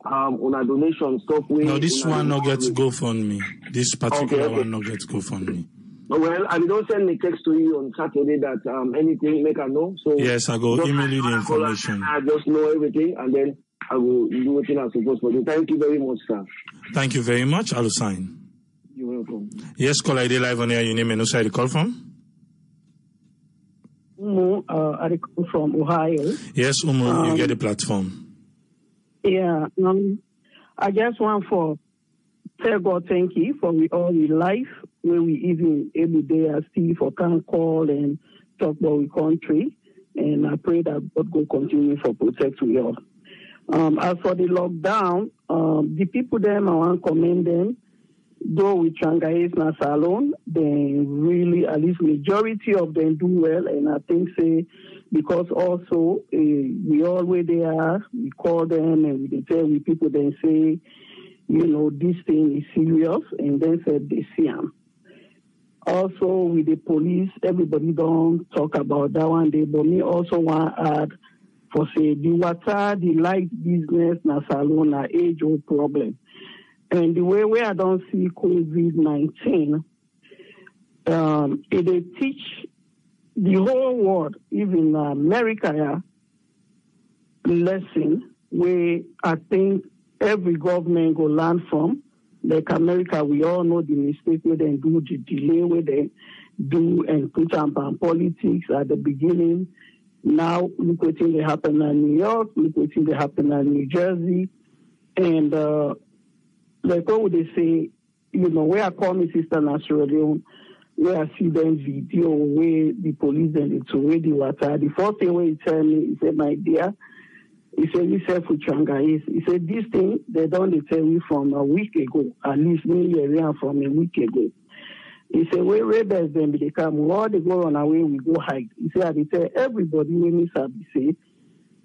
on a donation stuff way. No, this one not get GoFundMe. This particular one not get GoFundMe. Well, I don't send a text to you on Saturday that anything make I know. So yes, I go email you the information. I just know everything and then I will do what I'm supposed to do. Thank you very much, sir. Thank you very much, Alusign. You're welcome. Yes, call ID live on air. Your name and who side you call from? Umu, I call from Ohio. Yes, Umu, you get the platform. Yeah, I just want to tell God thank you for all the life where we even every day as Steve for can call and talk about the country. And I pray that God will continue for protect we all. As for the lockdown, the people them, I want to commend them. Though with Changais na salon, they really, at least majority of them do well. And I think say, because also we always there, we call them and we tell we people then say, you know, this thing is serious, and then said they see them. Also with the police, everybody don't talk about that one day, but me also want to add for say the water, the light business na salon na age-old problem. And the way I don't see COVID-19, it teach the whole world, even America, lesson where I think every government go learn from. Like America, we all know the mistake where they do, the delay where they do and put on politics at the beginning. Now, look what thing they happen in New York, look what thing they happen in New Jersey. And like what would they say, you know, where I call my sister in Sierra Leone, where I see them video where the police and it's already water. The first thing where he tell me, he said, my dear, he said, we said for Changais. He said, this thing, they don't tell me from a week ago, at least nearly around from a week ago. He said, where rebels then they come, all they go on away, we go hide. He said, I tell everybody when we say,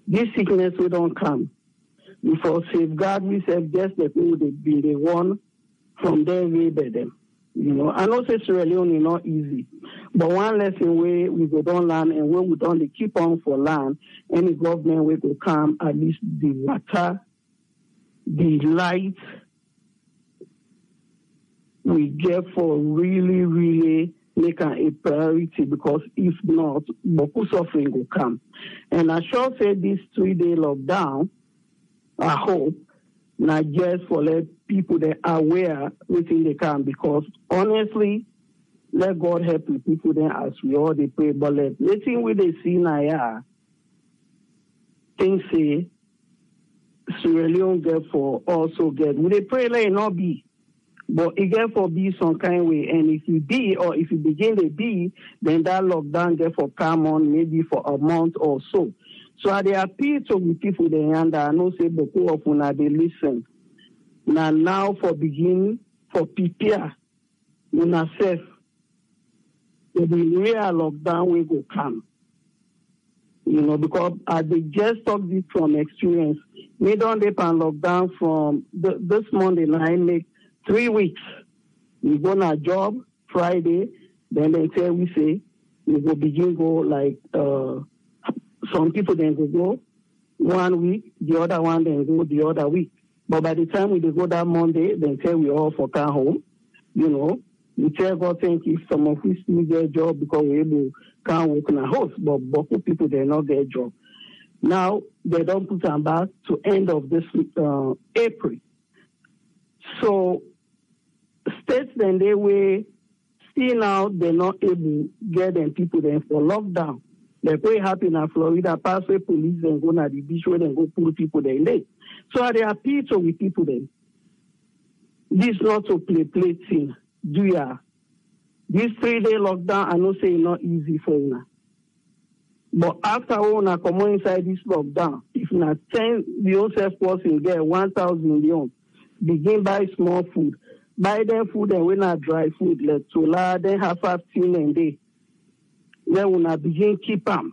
this sickness will don't come. Before safeguard we save just the people would be the one from there rebel them. You know, I know Sierra Leone is not easy. But one lesson where we go down land and where we don't keep on for land, any government will go come, at least the water, the light, we get for really, really make a priority, because if not, Boku suffering will come. And I sure say this 3-day lockdown, I hope, not just for let people that are aware within they can, because honestly, let God help the people then as we all they pray, but let thing we they see now, things say Sierra Leone get for also get. We they pray let it not be, but it get for be some kind of way. And if you be or if you begin to be, then that lockdown get for come on maybe for a month or so. So I they appeal to the people there and I know say Boku of una they listen. Now for begin for prepare una self. The real lockdown will go come. You know, because I just talk this from experience. We don't depend lockdown from this Monday night, make 3 weeks. We go on a job Friday, then they tell we say we will begin go like some people then go 1 week, the other one then go the other week. But by the time we go that Monday, then tell we all for come home, you know. We tell God thank you some of us still get a job because we're able can't work in a house, but Boku people they not get a job. Now they don't put them back to end of this April. So states then they were still now they're not able to get them people then for lockdown. They're very happy in Florida, pass where police then go to the beach where they go pull people there late. So they appeal to with people then. This not to play thing. Do ya? This 3-day lockdown, I know say it's not easy for you. But after una come inside this lockdown, if not 10 yourself person get 1,000 million, begin buy small food. Buy them food and when not dry food, let to la then have 15 and day. Then una begin keep them.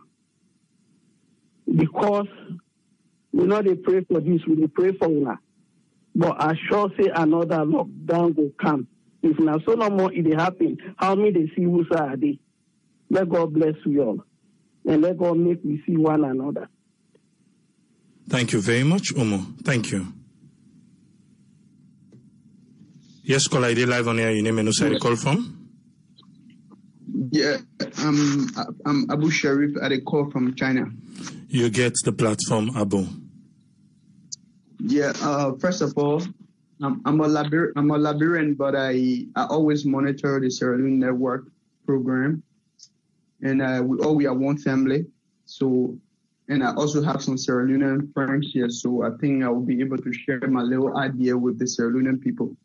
because we know they pray for this, we pray for una. But I sure say another lockdown will come. If not so no more it happen, how many they see who are they? Let God bless you all. And let God make we see one another. Thank you very much, Umo. Thank you. Yes, call ID live on air. Your name and who you call from? Yeah, I'm Abu Sharif. I call from China. You get the platform, Abu. Yeah. First of all, I'm a Liberian, but I always monitor the Sierra Leone Network program, and we are one family. So, and I also have some Sierra Leonean friends here, so I think I will be able to share my little idea with the Sierra Leonean people.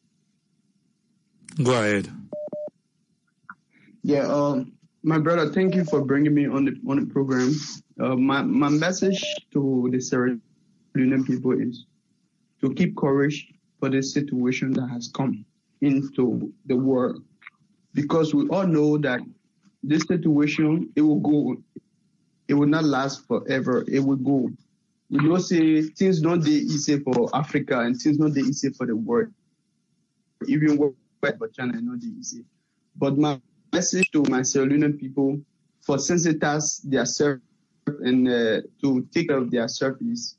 Go ahead. Yeah, my brother, thank you for bringing me on the program. My message to the Sierra Leonean people is to keep courage for the situation that has come into the world, because we all know that this situation, it will go, it will not last forever. It will go. We know say things not dey easy for Africa and things not dey easy for the world. Even work for China not dey easy. But my message to my Sierra Leonean people, for sensitize their self and to take care of their self is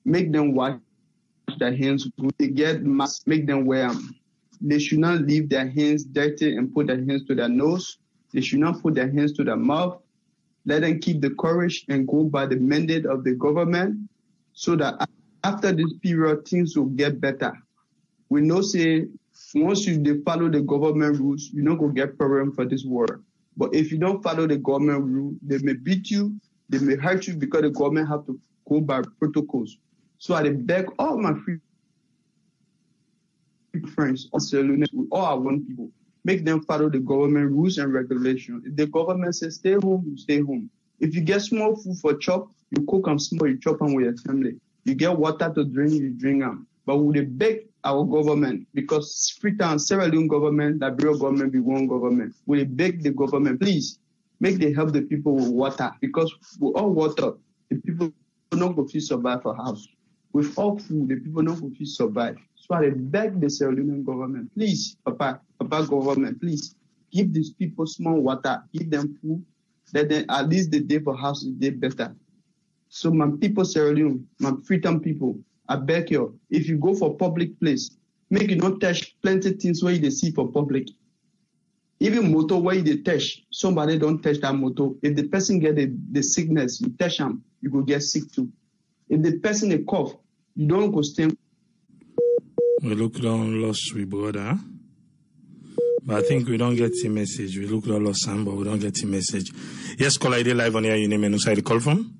make them wash their hands good. They get masks, make them wear them. They should not leave their hands dirty and put their hands to their nose. They should not put their hands to their mouth. Let them keep the courage and go by the mandate of the government, so that after this period, things will get better. We know say once they follow the government rules, you're not going to get problem for this world. But if you don't follow the government rule, they may beat you, they may hurt you, because the government have to go by protocols. So I beg all my free friends, we all are one people. Make them follow the government rules and regulations. If the government says stay home, you stay home. If you get small food for chop, you cook them small, you chop them with your family. You get water to drink, you drink them. But we they beg our government, because Freetown, Sierra Leone government, Liberia government be one government. We beg the government, please, make they help the people with water, because with all water, the people not going to survive for house. With all food, the people not going to survive. So I beg the Sierra Leone government, please, Papa government, please, give these people small water, give them food, that then at least the day for house is day better. So my people, Sierra Leone, my Freetown people, I beg you, if you go for public place, make you not touch plenty things where you see for public. Even motor where you touch, somebody don't touch that motor. If the person get the sickness, you touch them, you go get sick too. If the person a cough, you don't go stay. We look down lost we brother. But I think we don't get the message. We look down lost Sam, but we don't get the message. Yes, call ID live on here. Your name and who side call from?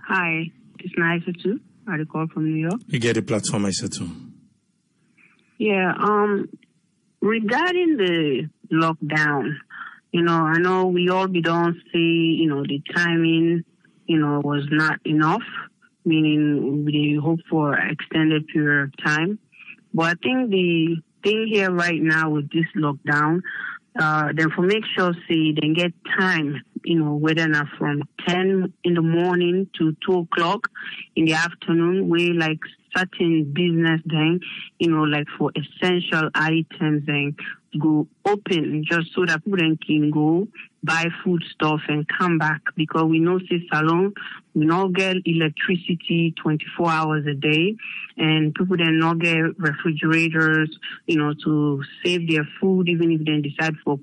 Hi, it's Nice too. I call from New York. You get the platform, I said too. Yeah, regarding the lockdown, I know we all don't say, the timing, was not enough, meaning we hope for an extended period of time. But I think the thing here right now with this lockdown, then for make sure say they get time, whether or not from 10 in the morning to 2 o'clock in the afternoon, where like certain business then, like for essential items then go open, just so that people then can go buy food stuff and come back, because we know say salon, we not get electricity 24 hours a day, and people then not get refrigerators, to save their food, even if they decide for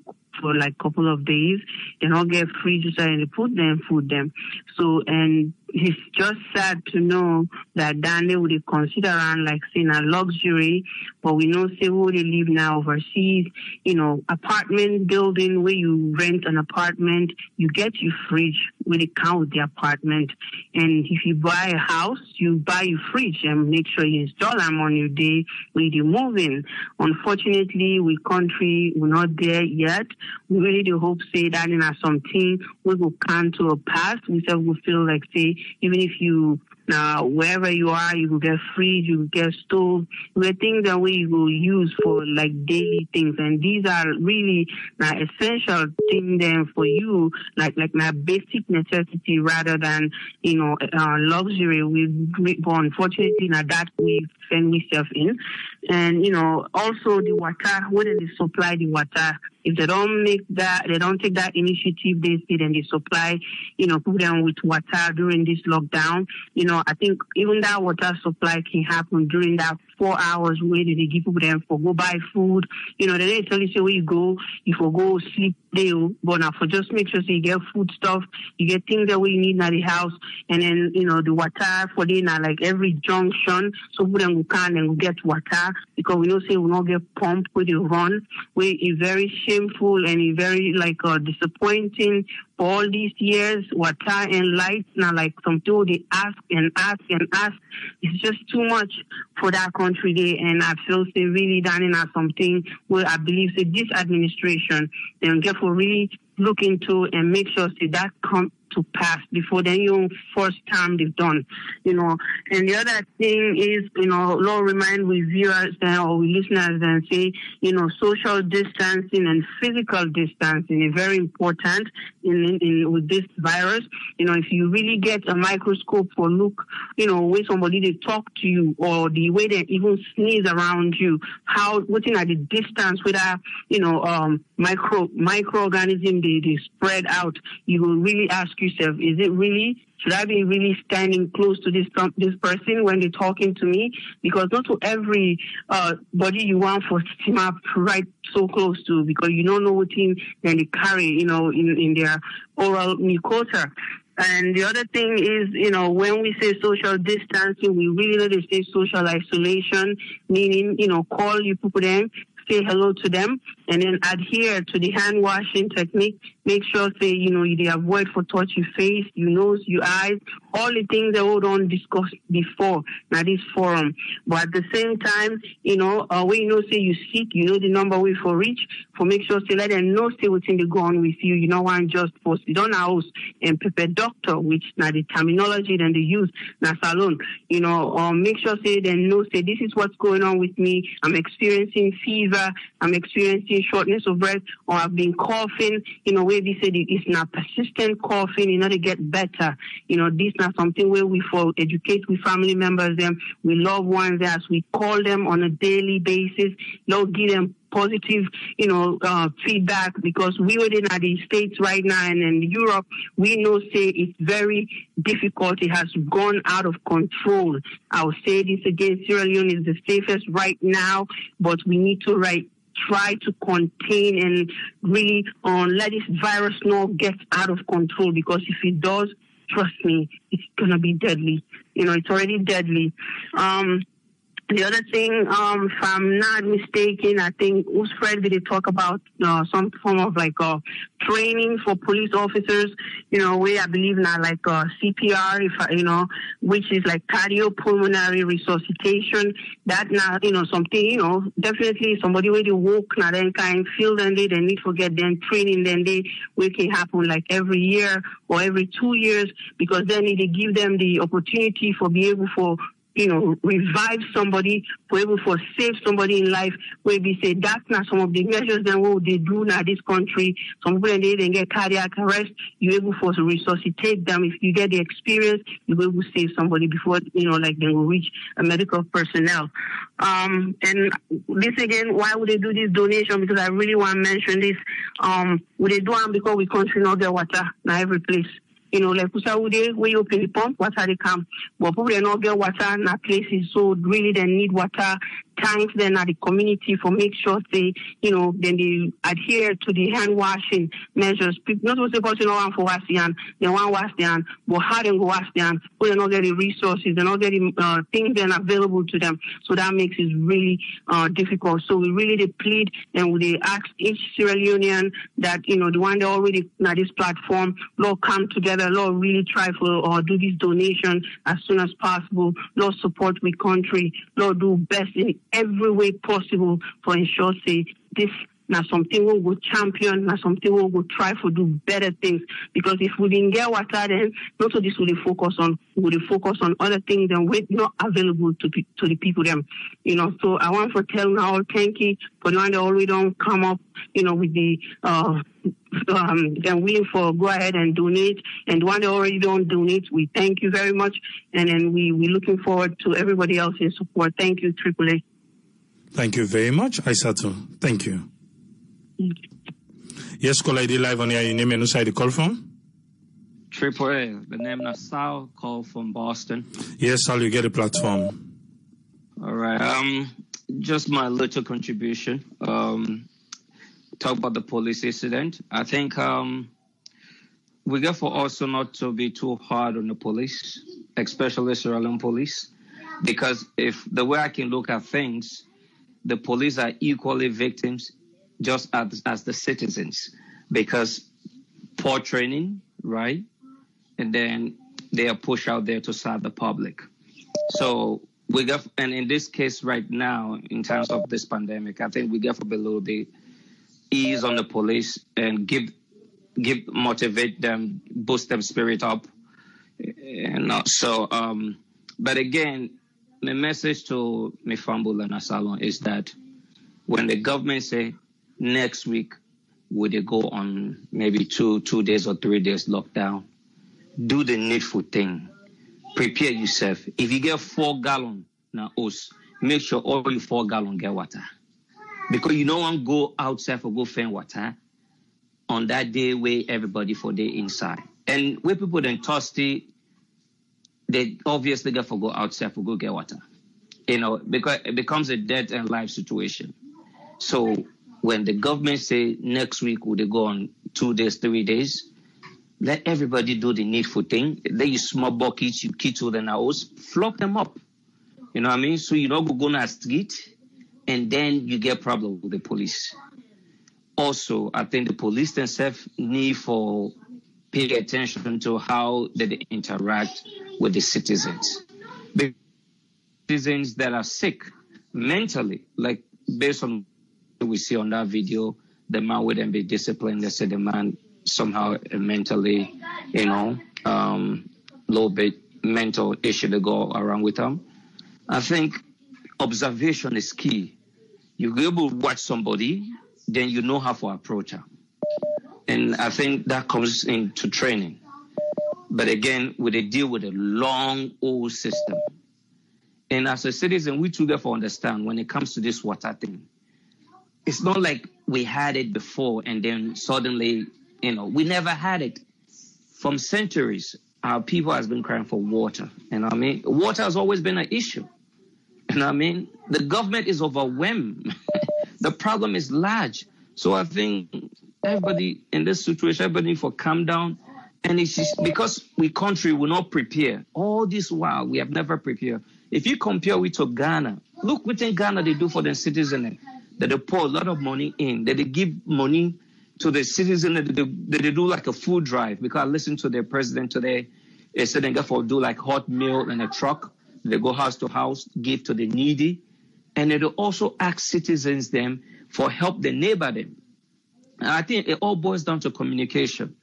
like a couple of days. They not get fridges and they put them food them. So, and it's just sad to know that Dande would consider around like saying a luxury, but we know say where they live now overseas, apartment building where you rent an apartment, you get your fridge when it count with the apartment. And if you buy a house, you buy your fridge and make sure you install them on your day when you move in. Unfortunately, we country, we're not there yet. We really do hope say that in something we will come to a pass. We say we feel like say even if you Now, wherever you are, you will get fridge, you will get stove, you will things that we will use for like daily things. And these are really essential things then for you, like my basic necessity rather than, luxury. But unfortunately, that we find ourselves in. And, also the water, whether they supply the water, if they don't take that initiative, they say then they supply, put them with water during this lockdown. I think even that water supply can happen during that 4 hours where they give people them for go buy food. They don't tell you say where you go, you for go sleep there, but now for just make sure so you get food stuff, you get things that we need in the house, and then the water for them like every junction, so we then can and get water because we know say we not get pump where they run, where it's very shameful and it's very disappointing. For all these years, water and light, now like some people they ask and ask and ask. It's just too much for that country there, and I feel say really done in something where I believe say this administration then get for really look into and make sure say that come to pass before the first time they've done, And the other thing is, Lord remind we viewers or we listeners and say, social distancing and physical distancing is very important in with this virus. If you really get a microscope for look, way somebody they talk to you or the way they even sneeze around you, what's at the distance with microorganism they spread out, you will really ask yourself, should I be really standing close to this person when they're talking to me? Because not to every body you want for steam up right so close to, because you don't know what thing then they carry, in their oral mucosa. And the other thing is, when we say social distancing, we really know they say social isolation, meaning, call you people then, say hello to them, and then adhere to the hand washing technique. Make sure, say, they avoid for touch your face, your nose, your eyes, all the things that we don't discuss before, now this forum. But at the same time, when say you sick, the number way for reach, for make sure, say, let them know, say, what's in the go on with you. One just post it on our house and prepare doctor, which now the terminology then they use, now salon, make sure, say, they know, say, this is what's going on with me. I'm experiencing fever, I'm experiencing shortness of breath, or I've been coughing, where they said it's not persistent coughing, they get better. This not something where we for educate with family members, them, with loved ones, as we call them on a daily basis, give them positive, feedback, because we were in the States right now and in Europe, we know, say, it's very difficult. It has gone out of control. I'll say this again, Sierra Leone is the safest right now, but we need to try to contain and really let this virus not get out of control, because if it does, trust me, it's going to be deadly. It's already deadly. The other thing, if I'm not mistaken, I think Usfred did talk about some form of training for police officers, where I believe now CPR, which is like cardiopulmonary resuscitation. That now, something, definitely somebody where they walk now then kind feel then they need to get them training then we can happen like every year or every 2 years, because then they give them the opportunity for be able for revive somebody, for able to save somebody in life, where we say that's not some of the measures then what they do now this country. Some people they get cardiac arrest, you're able to resuscitate them. If you get the experience, you're able to save somebody before, they will reach a medical personnel. And this again, why would they do this donation? Because I really want to mention this. Would they do it because we country not get water now every place? Like Kusaude, where you open the pump, water they come. But people they not get water in that places, so really they need water. Tanks then at the community for make sure they, then they adhere to the hand washing measures. Not supposed to person no one for wash the hand, they want wash the hand, but how they go wash the hand, but they're not getting resources, they're not getting things then available to them. So that makes it really difficult. So we really plead and we ask each Sierra Leonean that, the one that already at this platform, Lord, come together, Lord, really try for do this donation as soon as possible. Lord, support my country. Lord, do best in every way possible for ensure say this now something will go champion, now something will go try to do better things. Because if we didn't get water, then not so this will focus on other things and we're not available to the people them. So I want to tell now thank you for the one that already don't come up, with the they're willing for go ahead and donate, and the one that already don't donate, we thank you very much, and then we're looking forward to everybody else's support. Thank you, AAA. Thank you very much, Aissatou. Thank you. Yes, caller ID live on here. Your name and who side you call from? AAA. The name is Sal. Call from Boston. Yes, Sal, you get a platform. All right. Just my little contribution. Talk about the police incident. I think we get for also not to be too hard on the police, especially Sierra Leone police, because if the way I can look at things, the police are equally victims just as the citizens, because poor training, right? And then they are pushed out there to serve the public. So we get, and in this case right now, in terms of this pandemic, I think we get for below the ease on the police and motivate them, boost them spirit up. And so, but again, the message to Mifambula and Asalon is that when the government say next week, would they go on maybe 2 days or 3 days lockdown, do the needful thing. Prepare yourself. If you get 4 gallons now, make sure all your 4 gallons get water. Because you don't want to go outside for go find water on that day where everybody for day inside. And where people then thirsty, they obviously get for go outside for go get water. Because it becomes a death and life situation. So when the government say next week would they go on 2 days, 3 days, let everybody do the needful thing. They use small buckets, you keep to the house, flop them up. You know what I mean? So you don't go on a street, and then you get problem with the police. Also, I think the police themselves need for pay attention to how they interact with the citizens. The citizens that are sick mentally, like based on what we see on that video, the man wouldn't be disciplined. They said the man somehow mentally, low bit mental issue to go around with him. I think observation is key. You're able to watch somebody, then you know how to approach her. And I think that comes into training. But again, they deal with a long old system. And as a citizen, we too therefore understand when it comes to this water thing. It's not like we had it before and then suddenly, we never had it. From centuries, our people has been crying for water. You know what I mean? Water has always been an issue. You know what I mean? The government is overwhelmed. The problem is large. So I think everybody in this situation, everybody need to calm down. And it's just because we country will not prepare. All this while, we have never prepared. If you compare with to Ghana, look what in Ghana they do for their citizens. That they pour a lot of money in. That they give money to the citizens. That they do like a food drive. Because I listened to their president today. They said they do like hot meal in a truck. They go house to house, give to the needy. And they also ask citizens them for help the neighbor them. And I think it all boils down to communication.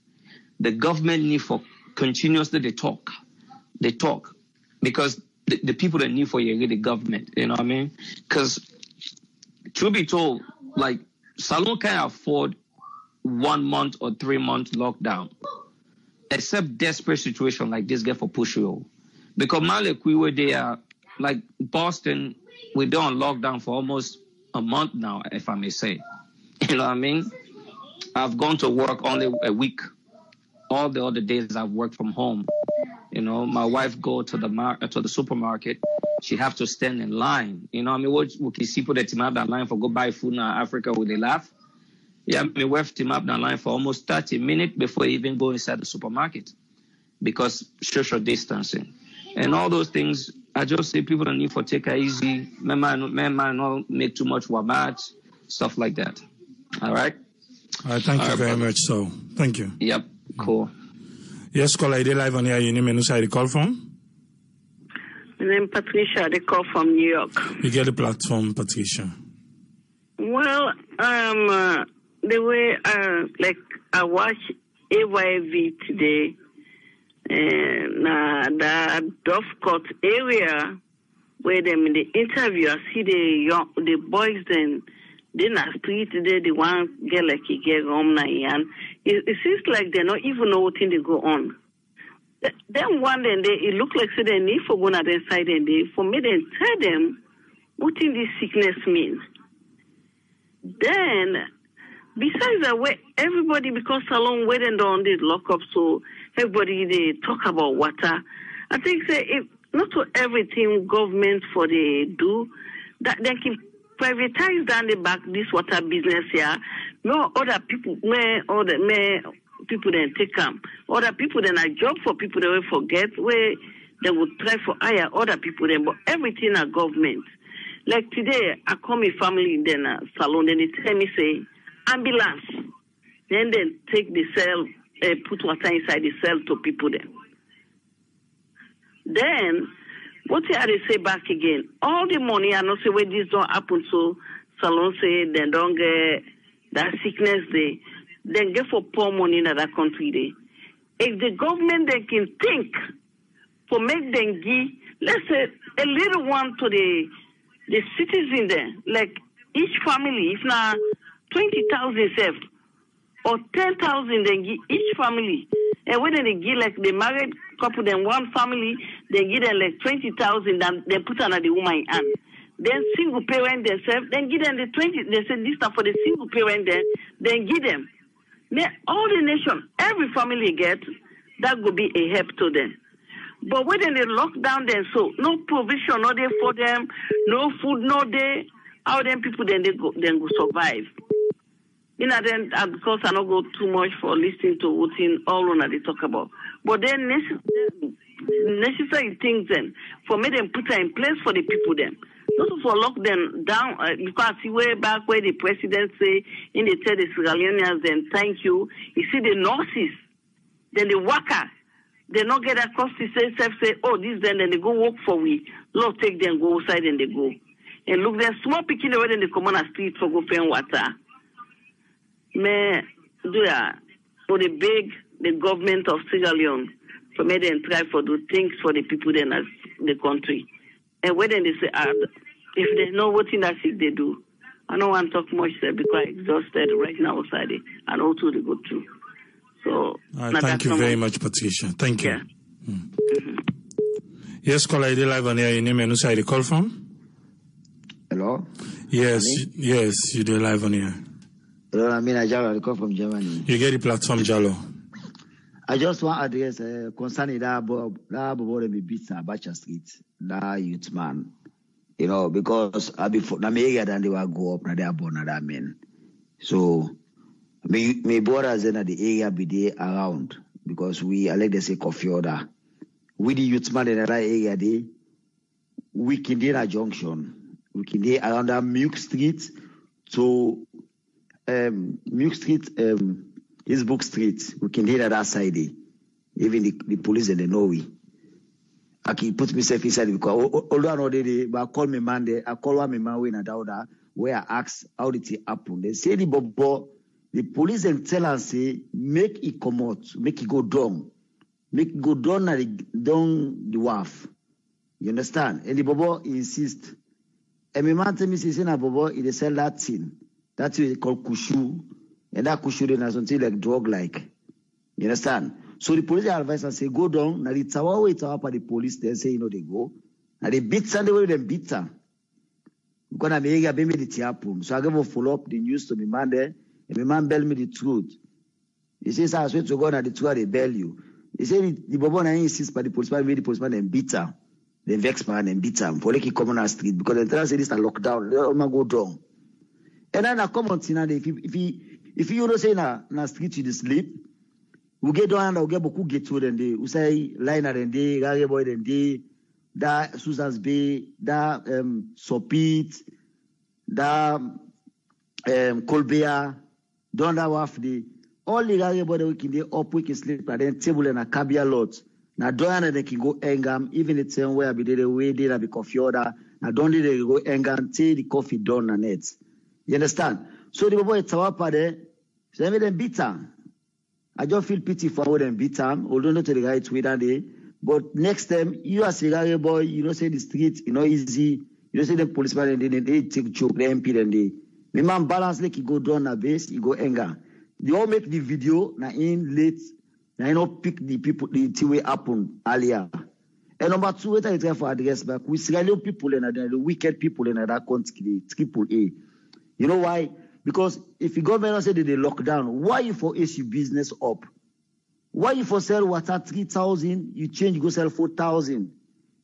The government need for continuously they talk. Because the people that need for you the government, you know what I mean? Because truth be told, like Salon can't afford 1 month or 3 month lockdown. Except desperate situation like this get for push you. Because we were there, like Boston, we're there on lockdown for almost a month now, if I may say. You know what I mean? I've gone to work only a week. All the other days I've worked from home. My wife go to the supermarket. She have to stand in line. You know what I mean? What we can see people that team up that line for go buy food in Africa where they laugh. Yeah, my wife team up that line for almost 30 minutes before even go inside the supermarket because social distancing. And all those things, I just say people don't need for take it easy. Man, not make too much wabat, stuff like that. All right? All right, thank you very much. So, thank you. Yep, cool. Yes, caller ID live on here. Your name and who side you call from? My name is Patricia. They call from New York. You get the platform, Patricia. Well, The way like I watch AYV today, the Dovecot area where them in the interview, I see the boys then in the street today, the one get like he get home now, and it seems like they don't even know what thing they go on. Then one day it look like so they need for going at their side and they for me then tell them what in this sickness mean. Then besides that way everybody because salon waiting on this lock up so everybody they talk about water. I think say if not to everything government for they do that they can privatize down the back this water business here. No other people people then take them. Other people then a job for people they will forget where they would try for hire other people then, but everything a government. Like today, I call my family then a salon, then they tell me say ambulance. Then they take the cell, put water inside the cell to people then. Then what they say back again? All the money I know say where this don't happen so salon say they don't get that sickness they then get for poor money in that country there. If the government they can think for make them give, let's say a little one to the citizen there, like each family, if now 20,000 saved or 10,000 then give each family, and when they give like the married couple then one family, they give them like 20,000 and they put another woman hand. Then single parent themselves, then give them the 20. They say this stuff for the single parent then give them. Then all the nation, every family get, that would be a help to them. But when they lock down them, so no provision, no day for them, no food, no day, how them people then go survive. You know, then because I don't go too much for listening to what in all on they talk about. But then necessary things then for me them put in place for the people then. Not for lock them down because see way back where the president say in the tell the Sierra Leoneans then thank you. You see the nurses, then the worker, they not get across to say oh this then they go work for we. Lord take them go outside and they go. And look then small picking away in the common street for go paying water. Me do ya for the government of Sierra Leone for me then try for do things for the people then as the country. And when they say, if they know what in that sick they do, I don't want to talk much there because I'm exhausted right now outside. I know to go through. So, thank you very much, Patricia. Thank you. Yeah. Mm-hmm. Yes, caller, you live on here. Your name and who side you call from? Hello? Yes, yes, you do live on here. Hello, I mean, I call from Germany. You get the platform, Jalo. I just want to address concerning that boy me beat Abacha Street, that youth man. You know, because I before na me area than they will go up na they are born na that man. So me brothers in the area be there around because I like to say coffee order. We the youth man in that area they we can do a junction. We can do around that Milk Street to Milk Street Hillsbrook Street, we can hear that side. Even the police and they know we. I can put myself inside because although I know but I call me man there, I call one man when I down there where I ask how did it happen. They say the police and tell us say make it come out, make it go down. Make it go down the wharf. You understand? And the bobo insist. And my man tell me say na bobo he sell that thing. That's what they call kushu. And that could shoot as something like drug like. You understand? So the police advise and say, go down. Now the tower way to up at the police, they say, they go. Now they beat Sunday way them beat them. Because I'm here, baby the tiapum. So I give a follow up the news to my man there, and my man bell me the truth. He says, I swear to God that the truth they bail you. He said the bobo na insists by the policeman, made the policeman and beat him. Then vex man and beat him. For like he come on our street because they tell us this is a lockdown. They all go down. And then I come on Tina, if you don't say na street you sleep, we get down and we get beaucoup get to them. We say liner and day, Gary boy and day, that Susan's Bay, that Sopit, that Colbert, don't that waff the all the Gary boy we can day up we can sleep and then table and a cabia lot. Now don't they can go engam even the same way I be the way they be coffee order. Now don't they go engam take the coffee done and it. You understand? So the boy Tawapa there, so they made them beat him. I just feel pity for how them beat him, although not to the right way that day. But next time, you as a guy boy, you don't say the street, you know, easy. You don't say the policeman and they take joke, the MP and they. My man balance like he go down a base, he go anger. They all make the video, na in late, na you know pick the people, the way happen earlier. And number two, what I try for address back, we see people in the wicked people in that country, AAA. You know why? Because if the government say that they lock down, why you for issue business up? Why you for sell water 3,000, you change, go sell 4,000?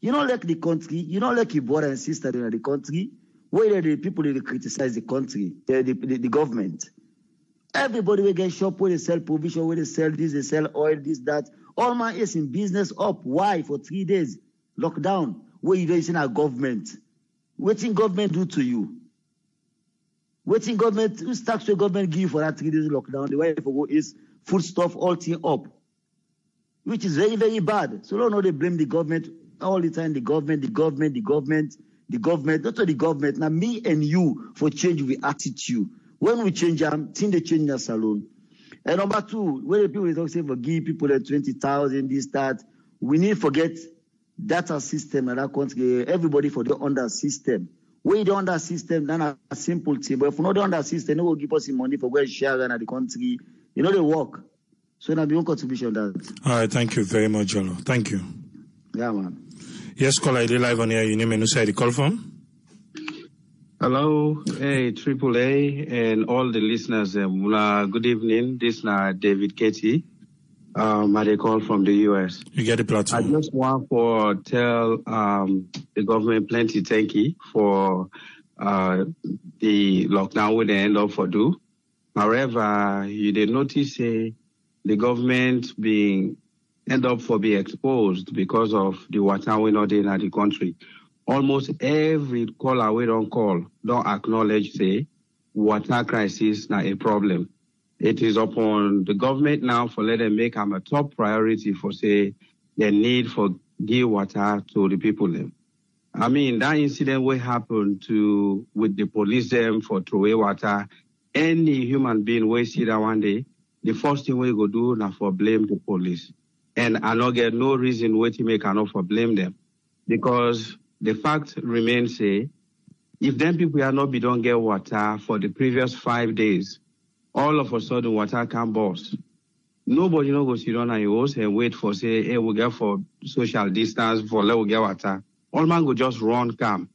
You don't like the country, you don't like your brother and sister in the country, where the people they criticize the country, the government. Everybody will get shop where they sell provision, where they sell this, they sell oil, this, that. All man is in business up. Why? For 3 days, lockdown, where you don't see our government. What thing government do to you? What thing government, whose tax the government give you for that 3 days lockdown? The way for go is food stuff, all thing up, which is very, very bad. So don't know they blame the government all the time. The government. Not to the government. Now me and you for change with attitude. When we change them, think they change their salon. And number two, when the people talk say for give people the 20,000, this, that, we need to forget data system and that country. Everybody for the under system. When you don't under system, then a simple thing. But if you not under system, they will give us the money for go and share in the country. You know they work. So now be one contribution that. All right, thank you very much, Jolo. Thank you. Yeah, man. Yes, caller, ID live on here. You name and who side the call from? Hello, hey, AAA and all the listeners. Good evening. This is David Katie. I call from the US. You get the platform. I just want to tell the government plenty thank you for the lockdown with the end up for do. However, you did notice the government being end up for be exposed because of the water we not in the country. Almost every caller we don't call don't acknowledge the water crisis na a problem. It is upon the government now for let them make them a top priority for say the need for give water to the people them. I mean that incident will happen with the police them for throw away water. Any human being will see that one day, the first thing we go do now for blame the police. And I not get no reason why to make enough for blame them. Because the fact remains, if them people are not be don't get water for the previous 5 days, all of a sudden water can burst. Nobody no go sit down on your house and wait for say, hey, we get for social distance for let we get water. All man go just run come.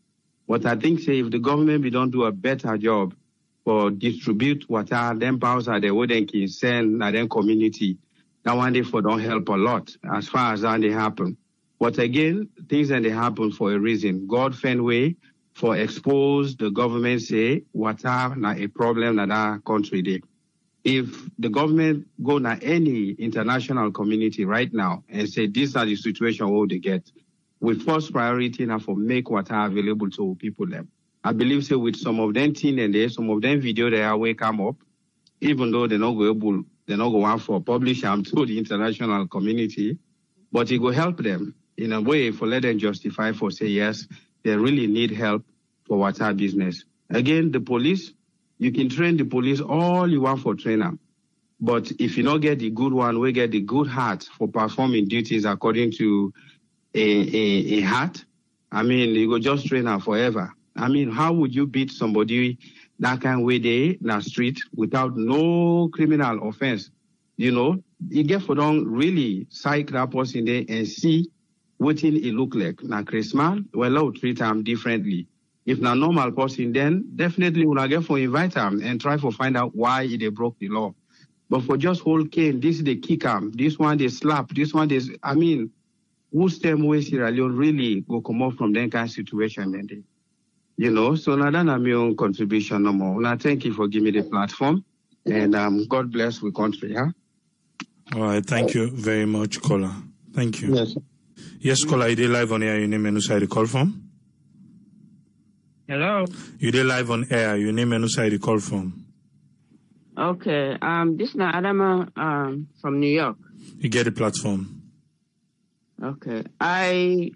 But I think say if the government be don't do a better job for distribute water, them powers are the way they can send na them community. That one day for don't help a lot as far as that they happen. But again, things that they happen for a reason. God found way for expose the government say water na a problem na that country there. If the government go na any international community right now and say these are the situation where they get, with first priority now for make water available to people them. I believe so with some of them thing and there, some of them video they are way come up, even though they're not able, they're not going for publish them to the international community, but it will help them in a way for let them justify for say yes, they really need help for water business. Again, the police, you can train the police all you want for trainer. But if you don't get the good one, we get the good heart for performing duties according to a heart. I mean, you go just train her forever. I mean, how would you beat somebody that kind of way they in the street without no criminal offense? You know, you get for don't really psych that person there and see what it look like. Now, Christmas, well, I'll treat them differently. If not normal person, then definitely we'll get for invite them and try to find out why they broke the law. But for just hold cane, this they kick them, this one they slap, this one is, I mean, who's them way Sierra Leone really go come up from that kind of situation then they, you know, so now that's my own contribution no more. Now thank you for giving me the platform and God bless we country, huh? All right, thank you very much, caller. Thank you. Yes. Yes, caller, you did live on air, your name and who side the call from? Hello. You did live on air, your name and who side the call from? Okay. This is Adama from New York. You get the platform. Okay. I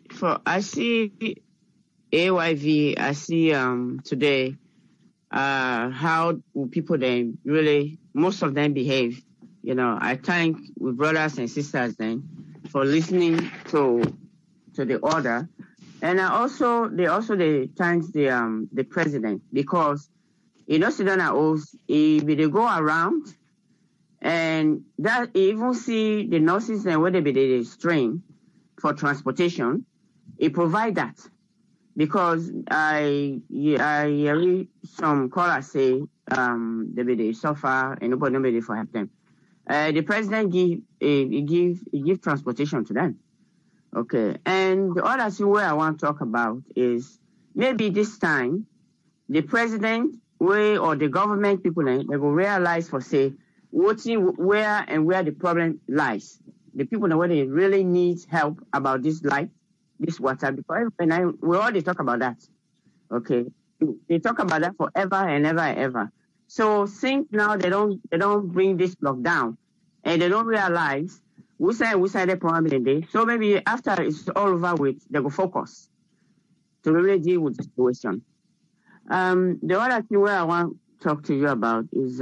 see AYV. I see today how people then really, most of them behave. You know, I thank my brothers and sisters then for listening to the order. And they also thank the president, because Sudan Oath, if they go around and that even see the nurses and whether they train for transportation, it provide that. Because I hear some callers say they suffer and nobody for help them. The president give transportation to them. Okay, and the other thing where I want to talk about is maybe this time the president or the government people they will realize for say where the problem lies. The people where they really need help about this light, this water, because we already talk about that. Okay, they talk about that forever and ever and ever. So since now they don't bring this lockdown and they don't realize we say the problem in day. So maybe after it's all over with, they will focus to really deal with the situation. The other thing where I want to talk to you about is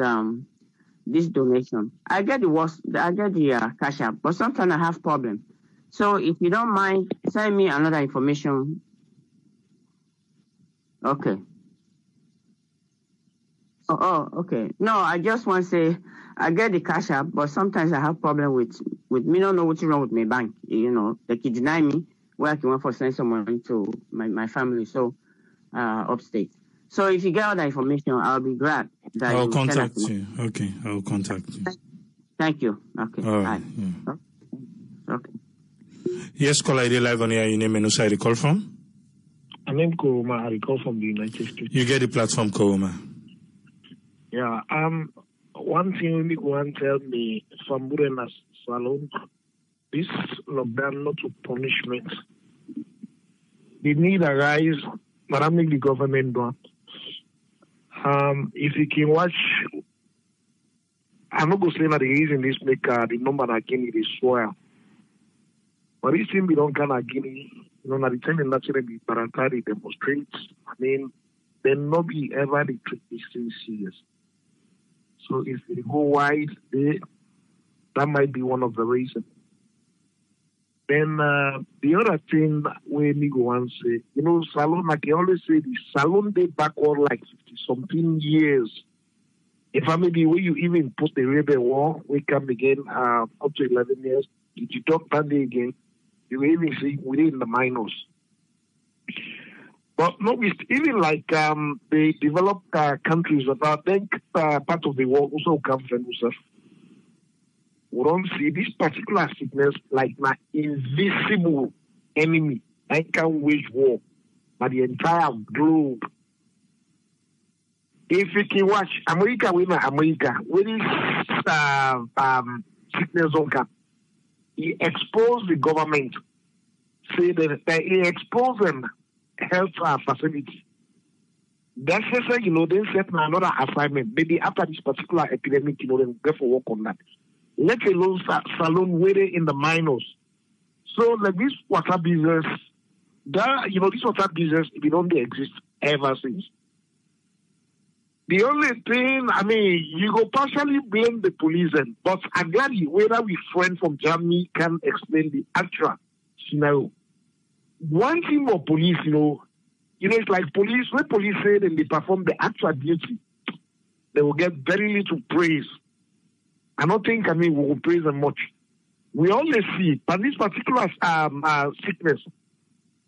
this donation. I get the cash app, but sometimes I have problem. So if you don't mind, send me another information. Okay. Oh, okay. No, I just want to say I get the cash app, but sometimes I have problem with me don't know what's wrong with my bank. You know, they can deny me where I can want for send some money to my family, so upstate. So if you get all the information, I'll be glad that I'll contact you. Okay, I'll contact you. Thank you. Okay. All right. Yeah. Okay. Yes, caller, ID live on here. Your name and who I call from? My name is Koroma. I call from the United States. You get the platform, Koroma. Yeah. One thing we want to tell me from Burena Salon, this lockdown not to punishment. The need arise, but I make the government do. If you can watch, I'm not going to say that the reason this make the number again is swell. But this thing we don't can again, at the time naturally be parentally demonstrates. I mean, there not be ever the treat this thing serious. So if they go wide, that might be one of the reasons. Then the other thing where me go and say, Salon, like I always say, the Salon they backward like 50-something years. If I maybe where you even put the rebel war, we come again up to 11 years, if you talk that day again, you will even see within the minors. But no, even like the developed countries that I think part of the world also come from us. We don't see this particular sickness like my invisible enemy. I can wage war by the entire globe. If you can watch America, where this sickness on come, he exposed the government, say that he exposed them health facility. That's just they set another assignment. Maybe after this particular epidemic, they go for work on that. Let alone Salon where in the minors. So like this water business, this water business, it don't exist ever since. The only thing, you go partially blame the police, but I'm glad whether we friend from Germany can explain the actual scenario. One thing more police, it's like police, when police say that they perform the actual duty, they will get very little praise. I don't think, we will praise them much. We always see, but this particular sickness,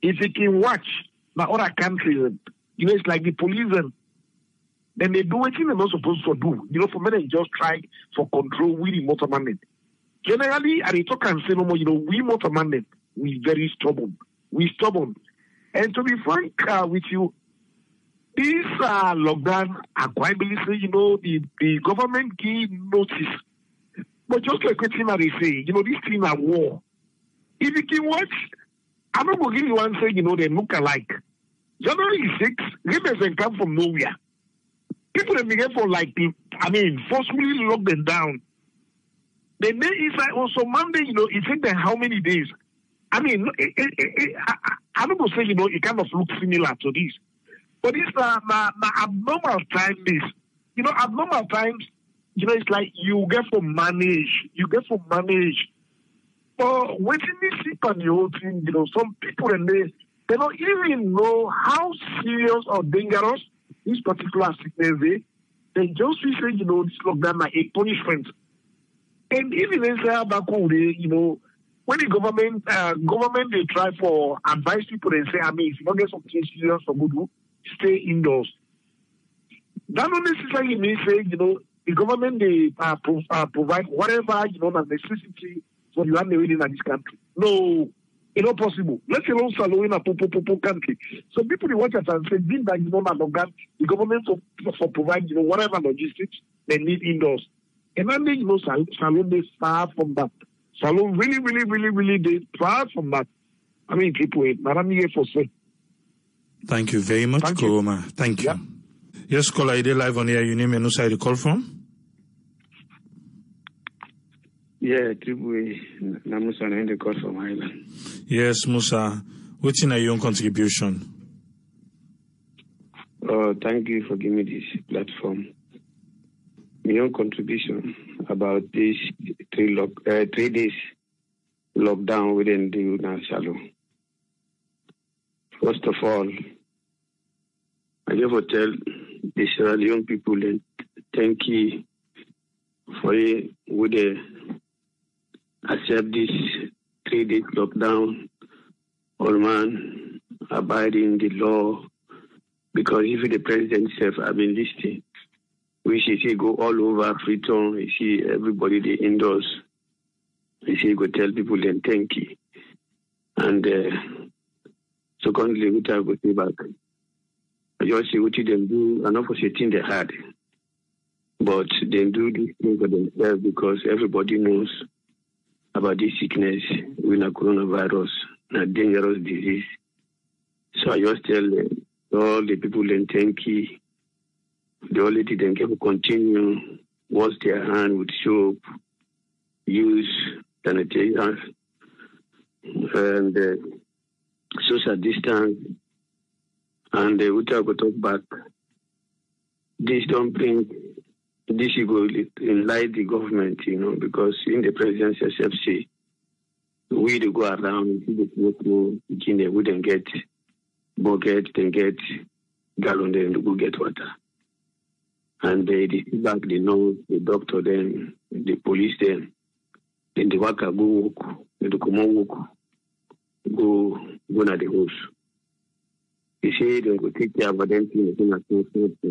if you can watch the other countries, it's like the police, then they do what they're not supposed to do. For me, they just try for control with the motor mandate. Generally, I talk and say no more, we motor mandate, we very stubborn. We stubborn. And to be frank with you, this lockdown, I quite believe, the government gave notice. But just like what they say, this thing are war. If you can watch, I'm not going to give you one say, they look alike. January 6th, rebels come from nowhere. People that began for forcefully lock them down. Then they inside also Monday, it took them how many days? I don't know say, it kind of looks similar to this. But it's abnormal time this. Abnormal times, it's like you get for manage. But when you see on the whole thing, some people and they don't even know how serious or dangerous this particular sickness is. They just feel say, this lockdown is a punishment. And even in Baku, when the government they try for advise people and say, if you don't get something serious or good, stay indoors. That don't necessarily mean say, the government they provide whatever necessity for you and living in this country. No, it's not possible. Let alone salon in a popo country. So people they watch it and say, being that the government for provide whatever logistics they need indoors. And then salon they far from that. Salon really they far from that. People Madam here for say. Thank you very much, Koroma. Thank you. Yeah. Yes, caller, are live on here? Your name and who side you call from? Yeah, Tribui Namusa and the call from Ireland. Yes, Musa. What's in your own contribution? Thank you for giving me this platform. My own contribution about this 3 days lockdown within the Unasalo. First of all, I just want to tell the Sierra Leone people that thank you for would accept this 3 days lockdown, all man abiding the law, because if the president himself have been listening, we see go all over Freetown, we see everybody the indoors, we see go tell people then thank you. And secondly, we try to go back. I just see what they do, and not for sitting they hard. But they do this thing for themselves because everybody knows about this sickness, with a coronavirus, a dangerous disease. So I just tell them, all the people in Tenki, the only thing they can continue, wash their hand with soap, use sanitizer, and social distance, and we try to talk back. This don't bring this you go enlighten the government, because in the presidency SFC, we to go around, we wouldn't get bucket, then get gallon, then go get water. And they back, they know the doctor, then the police, then the worker go walk, then the common walk, go na the house. They say they go take care of them thing,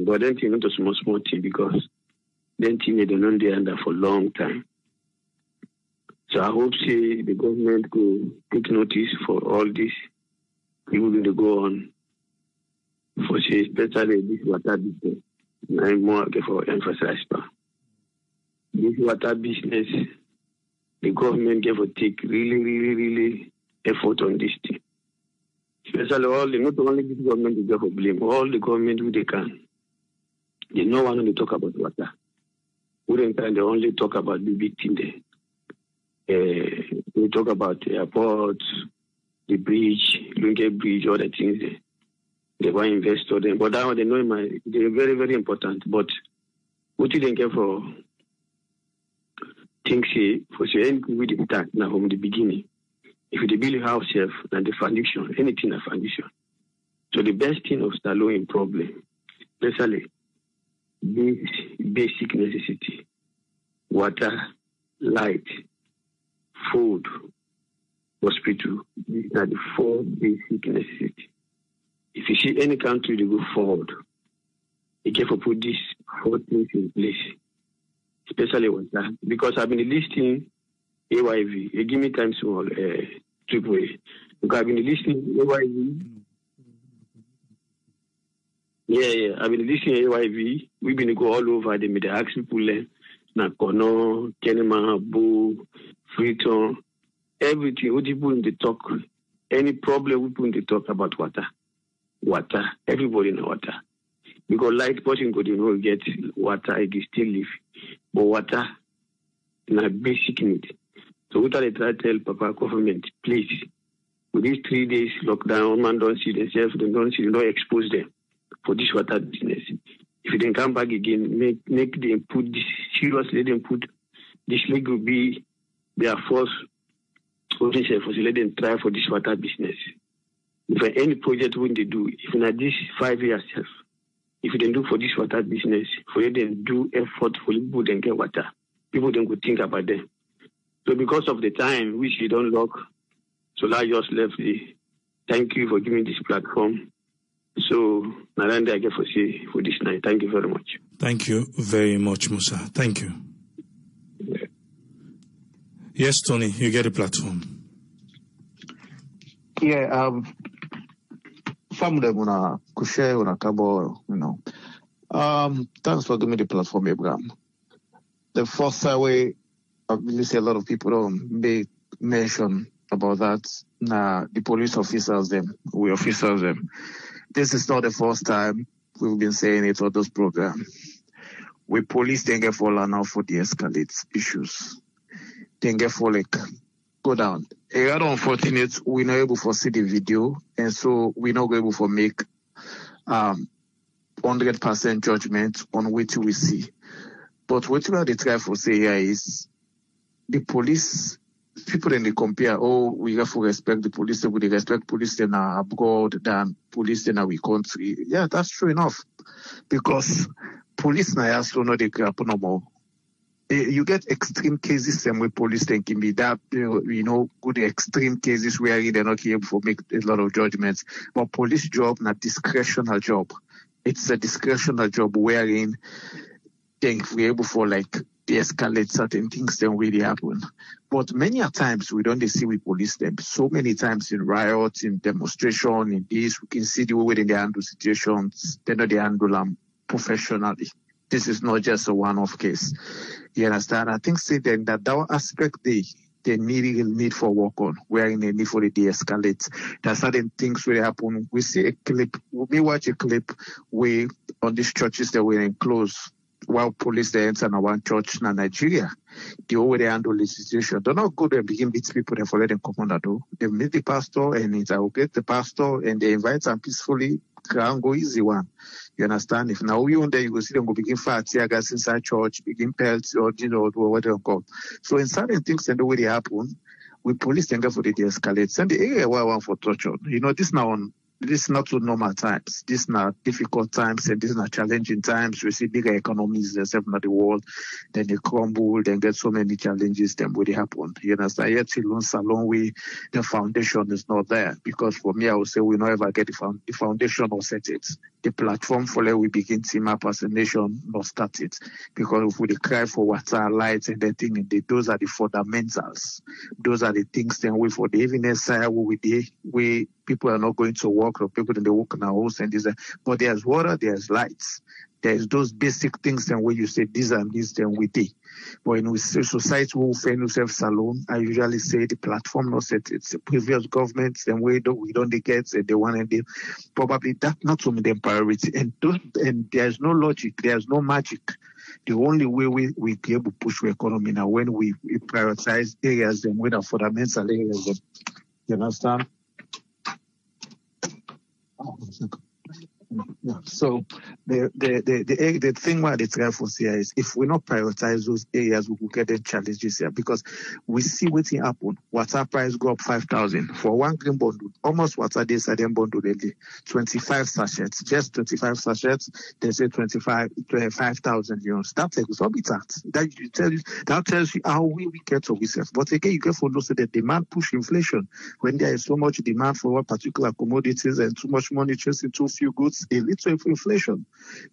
but then thing not a small thing because then thing they don't be under for a long time. So I hope say the government go take notice for all this. People going to go on for say especially this water business. I'm more for emphasize this water business. The government gave a take really effort on this thing. Especially not only this government is for blame, all the government who they can. They no one only talk about water. Wouldn't they only talk about the big thing there. We talk about the airports, the bridge, Lunge Bridge, all the things there. They want to invest in them. But that one they know they're very important. But what you think for things here, for anything we did start now from the beginning. If you build a house self and the foundation, anything a foundation. So the best thing of Stallone problem, especially this basic necessity, water, light, food, hospital, these are the 4 basic necessities. If you see any country they go forward, you have to put these 4 things in place, especially water. Because I've been listing AYV. You give me time small, triple A. Because I've been listening AYV. Yeah. I've been listening AYV. We've been go all over. They made ask people Nakono, Kenema, Boo, Freetown, everything. What people in the talk, any problem we put in the talk about water. Water. Everybody in water. Because light person could get water, it still live. But water is a basic need. So what I try to tell Papa government, please, with these 3 days lockdown, man don't see themselves, they don't expose them. for this water business. If they come back again, make them put this seriously, let them put this league will be their first audition for let them try for this water business. If any project when they do, if in this 5 years, if they do for this water business, for them do effort for people then get water, people then could think about them. So because of the time which we don't lock, so I just left the thank you for giving this platform. So Naranda I get for say for this night. Thank you very much. Thank you very much, Musa. Thank you. Yeah. Yes, Tony, you get a platform. Yeah, some of them wanna share on a cabo, you know. Thanks for giving me the platform, Abraham. The first way I really see a lot of people don't make mention about that. Nah, the police officers we officers them. This is not the first time we've been saying it on this program. We police then get for now for the escalate issues. Then get for like go down. It's unfortunate we're not able to see the video, and so we're not able to make 100% judgment on what we see. But what we are trying to say here is the police, people then they compare, we have to respect the police, we respect police in abroad than police in our country. Yeah, that's true enough. Because police now also know they grab no more. You get extreme cases and where police then can be that, good extreme cases where they're not able to make a lot of judgments. But police job, not discretional job. It's a discretional job wherein we're able for like de-escalate certain things then really happen. But many a times we don't see we police them. So many times in riots, in demonstration, in this, we can see the way they handle situations. They know they handle them professionally. This is not just a one-off case. You understand? I think say then that aspect they need for work on, wherein they need for the de-escalate. There are certain things where happen. We see a clip, we watch a clip where on these churches that were enclosed while police they enter one church in Nigeria. The way they handle the situation. They're not good and begin beat people and let them come on the door. They meet the pastor and interrogate the pastor and they invite them peacefully. Can't go easy one. You understand? If now you on there, you go see them go begin fight, tear gas inside church, begin pelts or what they call. So in certain things and the way they happen, we police then go for the de-escalate. Send the area where I want for torture. This is not so normal times. These are difficult times and these are challenging times. We see bigger economies themselves in the world. Then they crumble, then get so many challenges, then what happen. You understand? Yet along way, the foundation is not there. Because for me, I would say we don't ever get the foundation or set it. The platform for where we begin team up as a nation, not start it. Because if we cry for water, lights, and the thing, those are the fundamentals. Those are the things then we for the evidence side where people are not going to work or people in the work in our house and this. But there's water, there's lights. There's those basic things then where you say these and these then we do. But in a society who find themselves alone, I usually say the platform not set. It's the previous governments then we don't get and they want and they probably that not to me them priority. And there's no logic, there's no magic. The only way we be able to push the economy now when we prioritize areas and with our fundamental areas. You understand? Yeah. So the thing why they try for here is if we not prioritize those areas, we will get the challenges here because we see what's happen. Water price go up 5,000 for one green bundle. Almost water they say them bundle daily 25 sachets, just 25 sachets. They say 25,000 euros. That's like so bit that tells you how we get to research. But again, you get for those that demand push inflation when there is so much demand for one particular commodities and too much money chasing too few goods. A little inflation,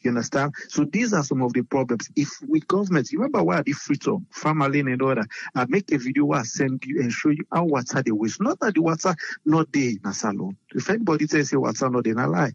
you understand? So these are some of the problems. If we government, you remember why the freedom, family and order, I make a video where I send you and show you how water they waste. Not that the water not there in a salon. If anybody tells you water not there, I lie.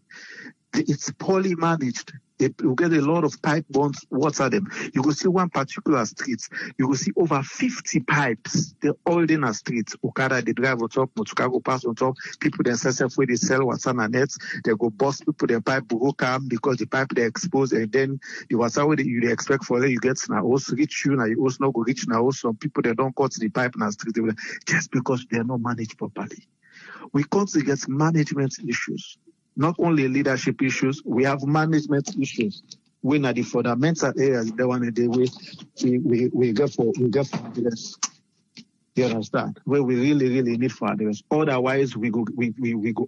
It's poorly managed. You get a lot of pipe bonds, water them. You will see one particular street. You will see over 50 pipes. They're all in a street. Okada, they drive on top, Motukago pass on top. People themselves, where they sell water and nets, they go bust people, their pipe broke up because the pipe they exposed, and then the water where you expect for it, you get now also reach you, now you also not go reach now. Some people, they don't cut the pipe in the street just because they're not managed properly. We can't get management issues. not only leadership issues, we have management issues. When are the fundamental areas the one day we get for address. You understand? Where we really need for address. Otherwise, we go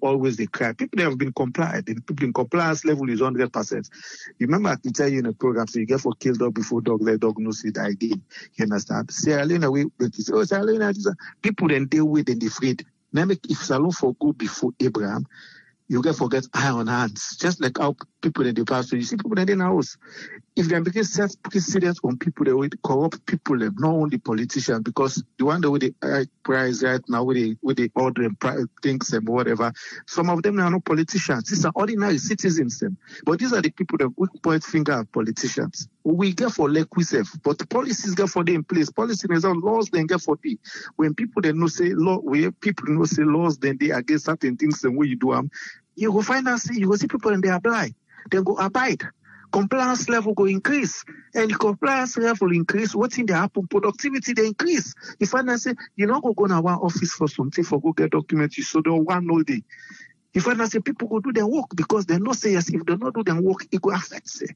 always the cry. People have been compliant. The people in compliance level is 100%. You remember I can tell you in a program, so you get for kill dog before dog, let dog know see the ID. You understand? Sierra Leone, Sierra Leone, people then deal with and defeat. Now, if Salon for go before Abraham, you can forget eye on hands. Just like how people in the past, you see people in the house. If they begin set precedent on people, they will corrupt people, not only politicians, because the one that with the prize right now, with the order and things and whatever, some of them are not politicians. These are ordinary citizens. But these are the people that we point finger at politicians. We get for like we say, but the policies get for them in place. Policy is on laws, then get for them. When people they know say law, where people know say laws, then they against certain things and what you do them. You go find out, you go see people and they apply. They go abide. Compliance level go increase. And the compliance level increase, what's in the happen? Productivity, they increase. You find out, say, you not go to our office for something, for go get documents, you so don't want no day. You find out, say, people go do their work because they know say, yes, if they not do their work, it will affect, say.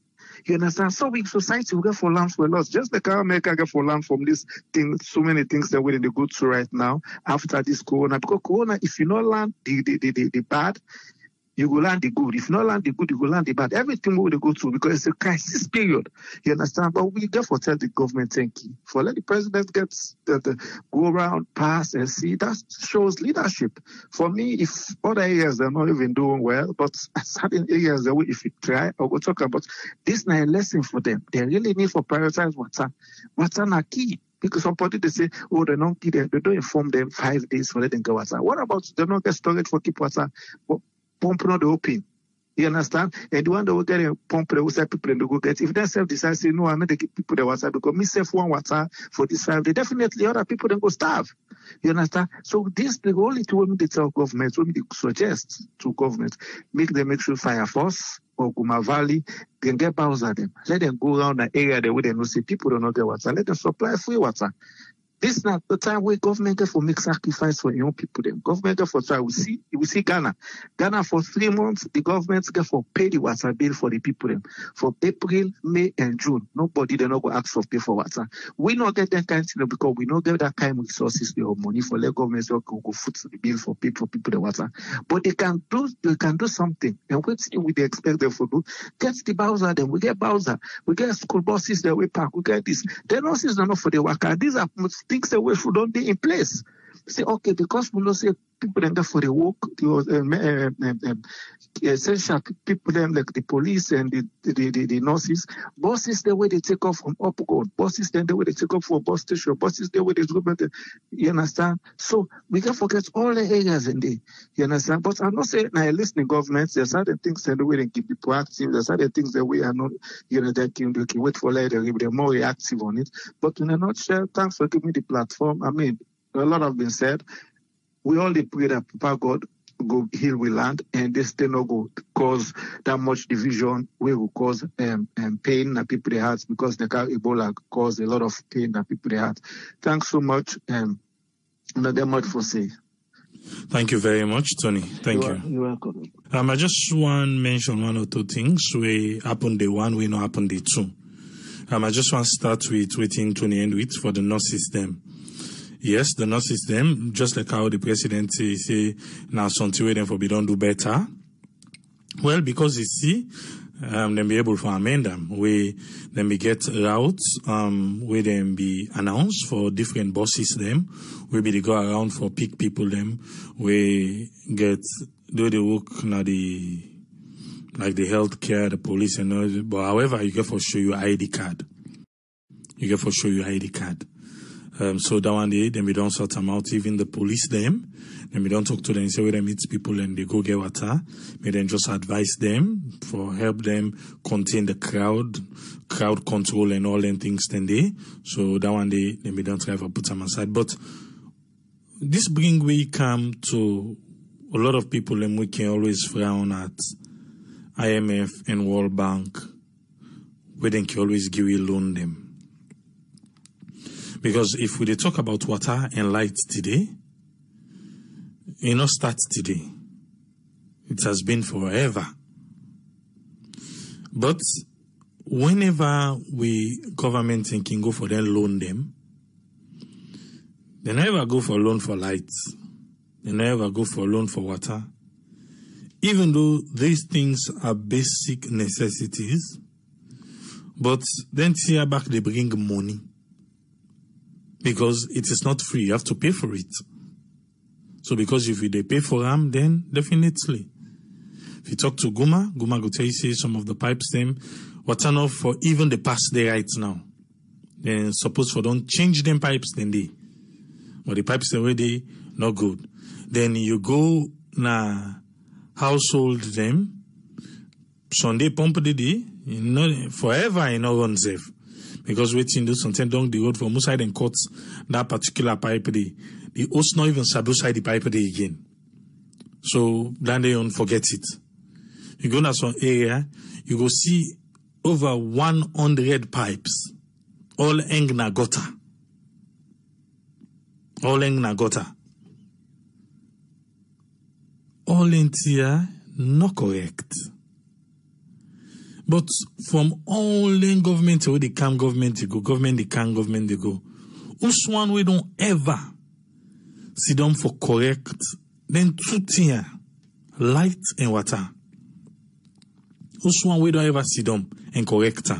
You understand? So we society will get for land for loss. Just like how America get for land from this thing, so many things that we're in the good to right now after this corona. Because corona, if you not land the bad, you go land the good. If not land the good, you go land the bad. Everything we will go through because it's a crisis period. You understand? But we therefore tell the government thank you. For let the president get go around, pass and see, that shows leadership. For me, if other areas are not even doing well, but certain areas that if you try, or go talk about this is not a lesson for them. They really need to prioritize water. Water is key. Because somebody they say, oh, they don't inform them 5 days for letting go water. What about they don't get storage for keep water? Pump not open. You understand? And the one that will get a pump, they will say people and they go get. If they self decide, say, no, I'm not taking people the water because me save one water for this 5 days. Definitely other people then go starve. You understand? So this the only two women they tell government, women they suggest to government, make sure Fire Force or Guma Valley can get Bowser them. Let them go around the area there where they know say people don't get water. Let them supply free water. This is not the time where government get for make sacrifice for young people. Them government get for try. We see Ghana. Ghana for 3 months, the government get for pay the water bill for the people. Them for April, May, and June. Nobody they not go ask for pay for water. We not get that kind of thing because we not get that kind of resources. They have money for let government go foot the bill for people the water. But they can do something. And what we they expect them to do? Get the Bowser. Then we get Bowser. We get school buses that we park. We get this. The nurses are not for the worker. These are things that we should not be in place. Say, okay, because we know say people them there for the work, essential people them like the police and the nurses, buses the way they take off from Upgold, buses then the way they take off from bus station, buses the way they go back. You understand? So we can forget all the areas in there. You understand? But I'm not saying now listening governments, there's certain things that the way they keep people active, there's certain things that we are not, they can wait for later, they're more reactive on it. But in a nutshell, thanks for giving me the platform. I mean, a lot have been said. We only pray that Papa God go heal we land and this thing not go cause that much division. We will cause pain in people their hearts because the Ebola cause a lot of pain in people their hearts. Thanks so much. Not that much for say. Thank you very much, Tony. Thank you. You're welcome. I just want to mention one or two things. We happen the one, we not happen the two. I just want to start with waiting Tony end with for the nurse system. Yes, the nurse system, just like how the president say now something where them for be don't do better. Well, because you see, them be able to amend them. Then we get routes, where them be announced for different buses them. We be they go around for pick people them. We get, do the work now like the healthcare, the police and all. But however, you get for show your ID card. So that one day, then we don't sort them out, even the police them. Then we don't talk to them and say, where they meet people and they go get water. We then just advise them for help them contain the crowd control and all them things then they. So that one day, then we don't try to put them aside. But this we come to a lot of people and we can always frown at IMF and World Bank, where they can always give you loan them. Because if we talk about water and light today, it not start today. It has been forever. But whenever government can go for them, loan them, they never go for loan for lights. They never go for loan for water. Even though these things are basic necessities, but then here back they bring money. Because it is not free, you have to pay for it. So because if they pay for them, then definitely. If you talk to Guma will tell you, say some of the pipes them, water enough for even the past day right now. Then suppose for don't change them pipes, then they. But the pipes already not good. Then you go na household them, Sunday pump the day, forever you know run safe. Because waiting do something down the road from side and cuts that particular pipe the host not even sabotage the pipe again. So then they don't forget it. You go to some area, you go see over 100 pipes, all hang na gutter. All hang na gutter. All in here, not correct. But from all the government where they come, government they go, government they can, government they go. Us one we don't ever sit down for correct. Then two things, light and water. Us one we don't ever sit down and correct.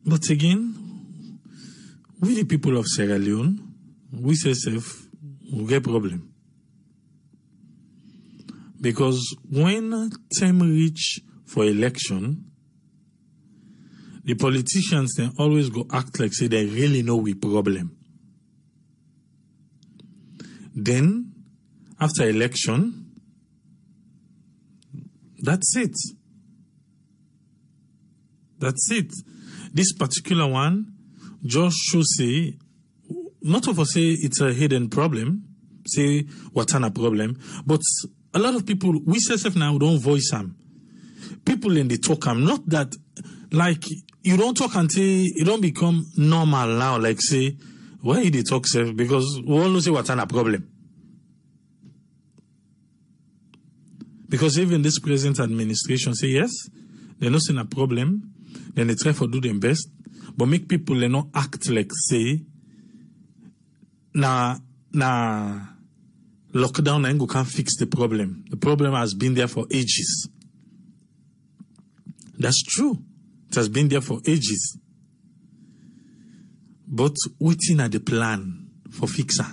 But again, we the people of Sierra Leone, we say self, we get problem. Because when time reach for election, the politicians then always go act like say they really know we problem. Then, after election, that's it. That's it. This particular one just should say, not of us say it's a hidden problem, say what's a problem, but a lot of people, we self now don't voice them. People in the talk not that, like, you don't talk until it don't become normal now, like say, why they talk self? Because we all know say what's a problem. Because even this present administration say yes, they're not seeing a problem, then they try to do their best, but make people they not act like say, lockdown and can't fix the problem. The problem has been there for ages. That's true. It has been there for ages. But waiting at the plan for fixer.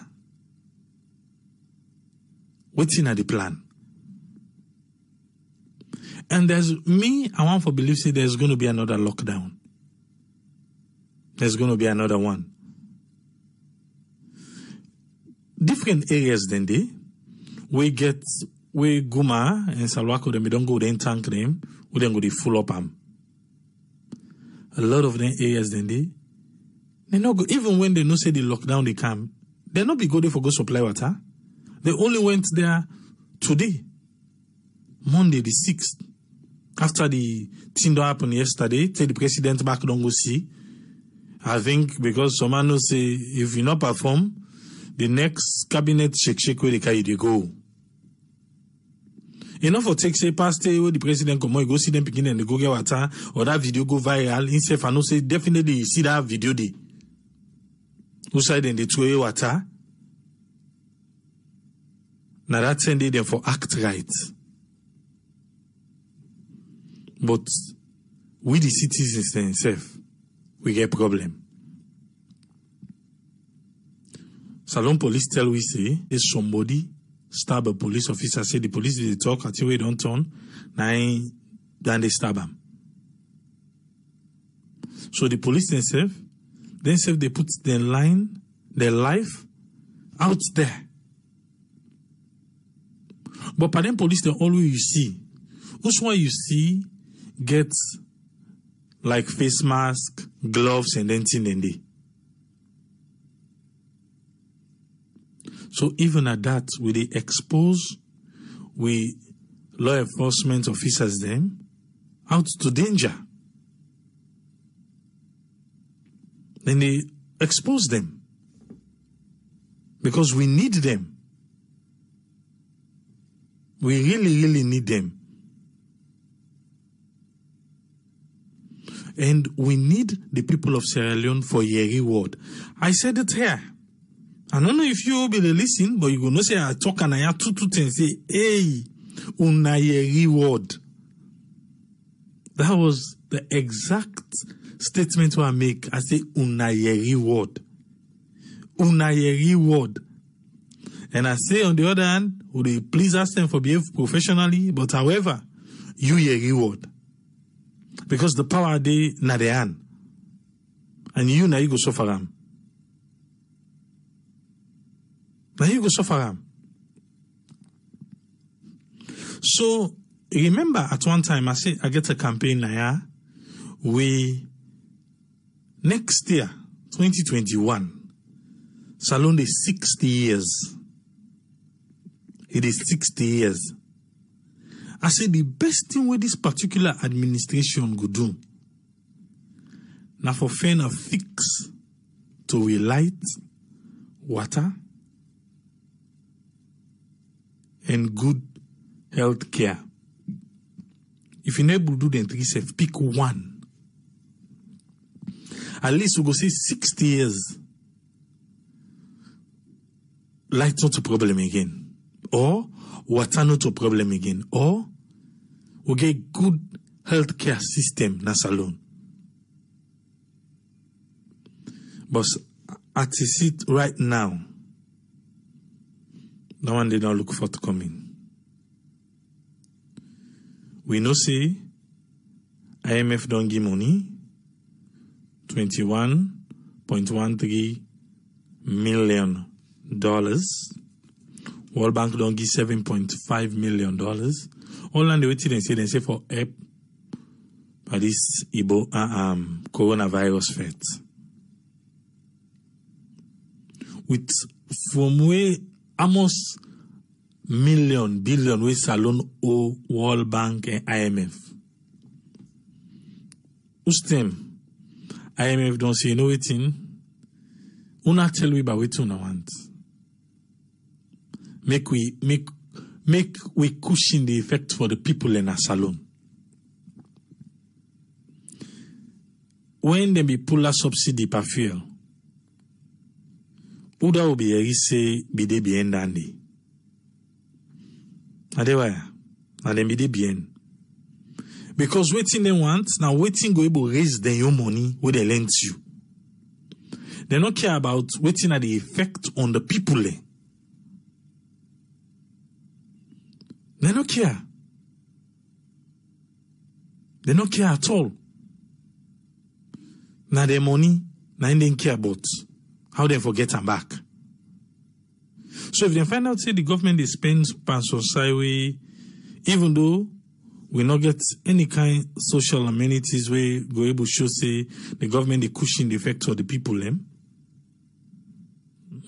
Waiting at the plan. And I want to believe say there's going to be another lockdown. There's going to be another one. Different areas then we Guma and Salwako them, we don't go then tank them, we then go they full up them. A lot of them areas then they not go, even when they no say the lockdown they come, they not be go there for go supply water. They only went there today, Monday the 6th. After the thing that happened yesterday, take the president back don't go see. I think because someone will say if you not perform, the next cabinet shake where they go. Enough for take say past day where the president come on, go see them beginning and they go get water or that video go viral. Instead I know say definitely you see that video day. Who side then they throw water. Now that send them for act right. But we the citizens themselves, we get problem. Salon police tell we say is somebody stab a police officer, say the police they talk until we don't turn, then they stab him. So the police themselves they put their life out there. But by then police they always you see. Who's why you see get like face mask, gloves and then thing and they. So even at that, we they expose law enforcement officers them out to danger. Then they expose them. Because we need them. We really, really need them. And we need the people of Sierra Leone for a reward. I said it here. I don't know if you will be listening, but you're going to say, I talk and I have two things. Say, hey, una reward. That was the exact statement I make. I say, una reward. Una reward. And I say, on the other hand, would they please ask them for behave professionally? But however, you a reward. Because the power they na the hand. And you go suffer them. Now you go suffer them. So remember at one time I say I get a campaign now. Next year, 2021, Salone is 60 years. It is 60 years. I say the best thing with this particular administration could do, now for fair a fix to we light, water, and good health care. If you're able to do the three, pick one. At least we go say 60 years. Light not a problem again. Or water not a problem again. Or we get good healthcare system na Salone. But at the seat right now, no one did not look for to come in. We know say IMF don't give money, $21.13 million. World Bank don't give $7.5 million. All and the waiting they say for help by this coronavirus threat. With from where almost billion with Salone O World Bank and IMF. Ustem IMF don't say no waiting. Una tell we about what una want. Make we cushion the effect for the people in a Salone. When they be pull a subsidy per fuel, Uda will be a say be de bien dandy. Adewaya, and then be de bien. Because waiting they want, now waiting go able raise their own money where they lend you. They don't care about waiting at the effect on the people. They don't care. They don't care at all. Now their money, now they don't care about how they forget them back. So if they find out, say the government is spending pounds on highway, even though we not get any kind of social amenities where go able to show say the government is cushion the effect of the people them.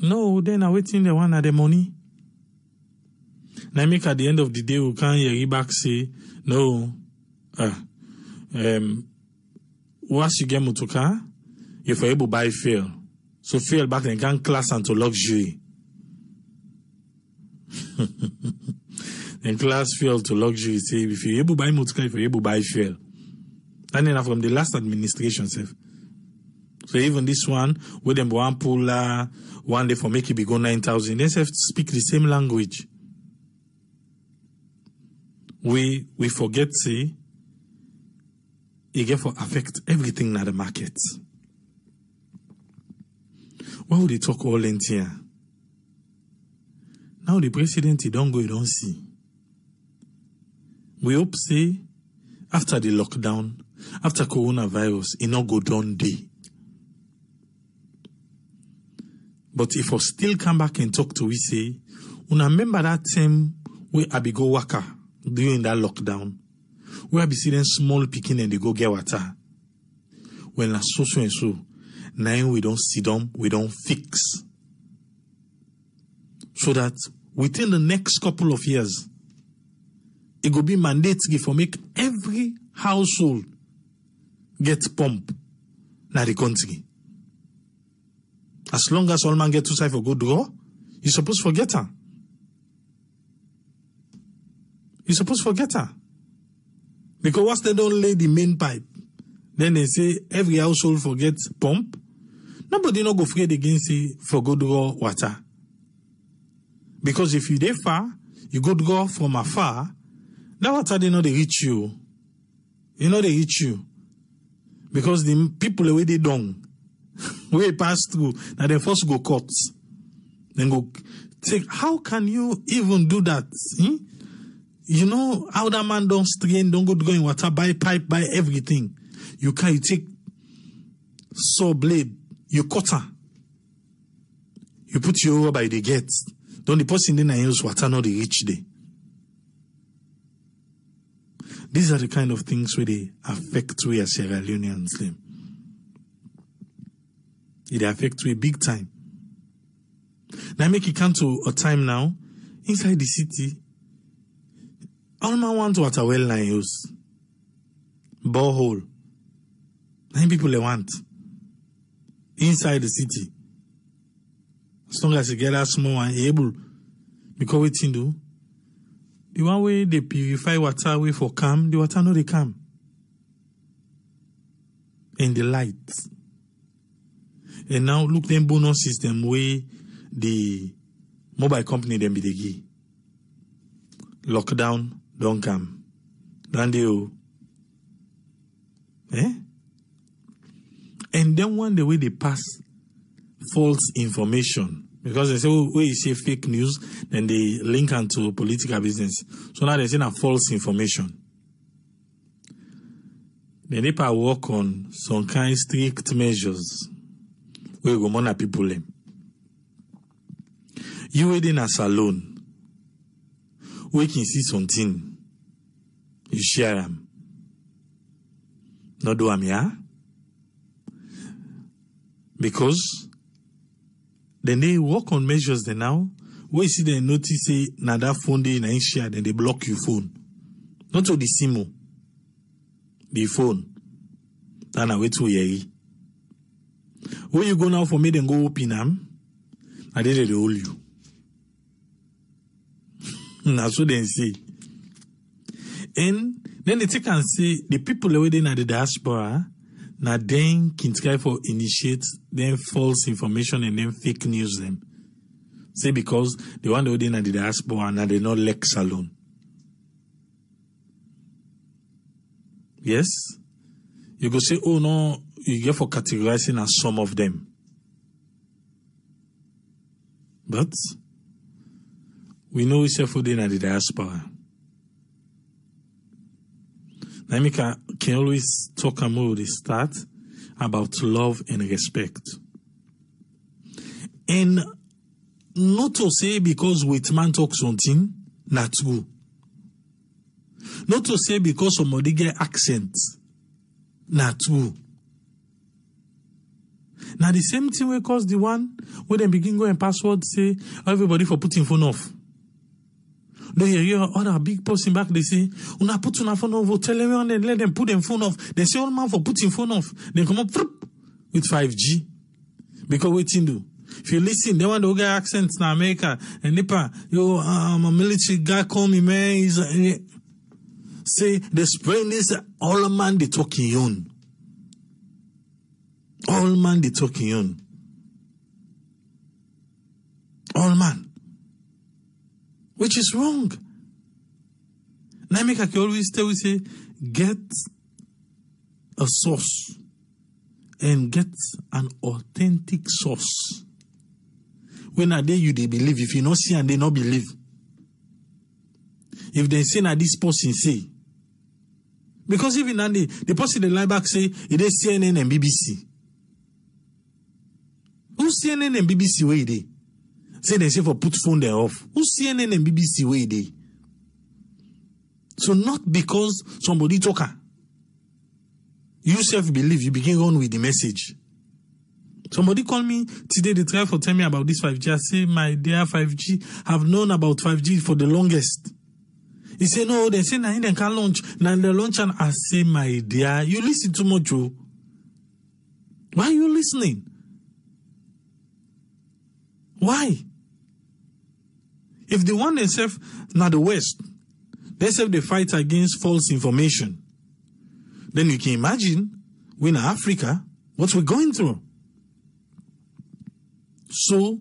No, then are waiting the one at the money. Now make at the end of the day we can't hear back say no. Once you get motoka, if you're able to buy fuel. So fuel back then can class into luxury. Then class fuel to luxury. Say if you're able to buy motoka, if you're able to buy fuel. And then from the last administration, self. So even this one, with them one pull one day for make it be go 9,000, they have to speak the same language. We forget say it get for affect everything in the market. Why would they talk all in here? Now the president he don't go, he don't see. We hope say after the lockdown, after coronavirus, it not go down day. But if we still come back and talk to we say, una remember that time where I be go waka during that lockdown, where I be seeing small picking and they go get water. Well, na so and so. Now we don't sit down, we don't fix. So that within the next couple of years, it will be mandatory for make every household get pump na the country. As long as all man get to side for good draw, You supposed forget her. You supposed forget her. Because once they don't lay the main pipe, then they say every household forgets pump. Nobody not go afraid against say for go draw water. Because if you dey far, you go draw from afar, that water they know they reach you. You know they reach you. Because the people the way they dung, way pass through, now they first go cut. Then go take. How can you even do that? You know how that man don't strain, don't go in water, buy pipe, buy everything. You take saw blade, you cut her. You put your over by the gate. Don't the person then use water not the reach day. These are the kind of things where they affect we as Sierra Leoneans. It affects we big time. Now make it come to a time now, inside the city, all man want water well line use. Borehole. 9 people they want. Inside the city. As long as you get that small and able. Because what you do? The one way they purify water way for calm, the water no they come. And the light. And now look them bonus system way the mobile company them be the key. Lockdown don't come. Don't they? And then one the way they pass false information. Because they say, when you say fake news, then they link onto political business. So now they say that false information. Then they work on some kind of strict measures where go monitor people. You waiting in a salon, where you can see something, you share them. Not do them, yeah? Because then they work on measures then now. Where you see they notice say na that phone they in share, then they block your phone. Not to the SIMO. The phone. Then I wait to hear. Where you go now for me then go open them. I did they hold you. That's what they say. And then they take and say the people away in the diaspora now then can try for initiate then false information and then fake news them. Say because the one that in the diaspora now they not Lex alone. Yes? You go say, oh no, you get for categorizing as some of them. But we know it's for the diaspora. Namika can always talk about the start about love and respect. And not to say because with man talk something, not true. Not to say because somebody get accent, not true. Now the same thing will cause the one where they begin going password say everybody for putting phone off. They hear other big person back, they say, una put una phone off, tell everyone and let them put them phone off. They say all man for putting phone off. Then come up with 5G. Because what you do? If you listen, they want to get accents in America. And Nipa, yo, I'm a military guy, call me man. He's say the spray this all man they talking on. All man they talking on. All man. Which is wrong. Namika can always tell you, say, get a source and get an authentic source. When a day you they believe, if you not see and they not believe. If they say that this person say, because even now the person they lie back say it is CNN and BBC. Who's CNN and BBC where they? Say they say for put phone there off. Who's CNN and BBC where they? So not because somebody talker. You self-believe, you begin on with the message. Somebody called me today, they try to tell me about this 5G. I say, my dear 5G, have known about 5G for the longest. He said, no, they say, nah, they can't launch. Now they launch and I say, my dear, you listen too much, Joe. Why are you listening? Why? If the one themselves, not the West, they say they fight against false information, then you can imagine we in Africa, what we're going through. So,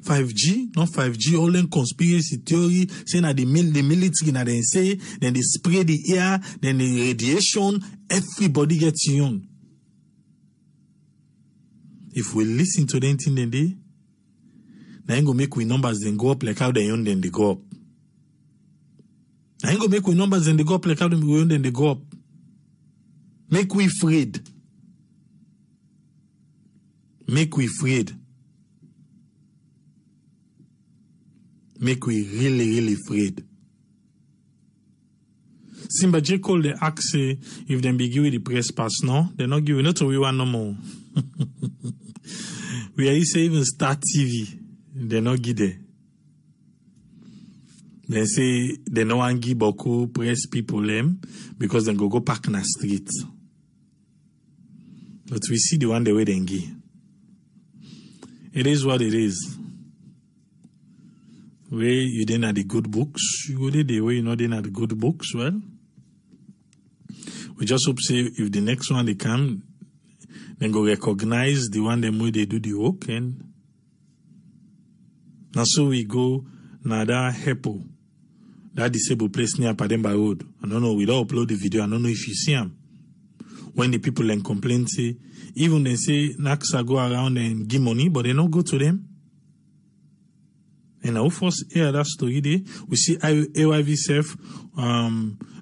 5G, not 5G, all in conspiracy theory, saying that the military, and they say, then they spray the air, then the radiation, everybody gets young. If we listen to them thing then they, now ain't gonna make we numbers then go up like how they young then they go up. Now ain't gonna make we numbers then they go up like how they young then they go up. Make we afraid. Make we afraid. Make we really, really afraid. Simba J. Cole, they ask if they be give the press pass, no? They're not giving it to we want no more. We are say even Star TV, they're not give it. They say they no want give Boku press people them because they go park in the street. But we see the one the way they give. It is what it is. Where you didn't have the good books, you go there the way you know didn't have the good books, well. We just hope say if the next one they come, then go recognize the one them way they do the work, and now so we go now that Hepo, that disabled place near Pademba Road. I don't know, we don't upload the video, I don't know if you see them. When the people then complain, say, even they say Naxa go around and give money, but they don't go to them. And now first hear that story there, we see AYV self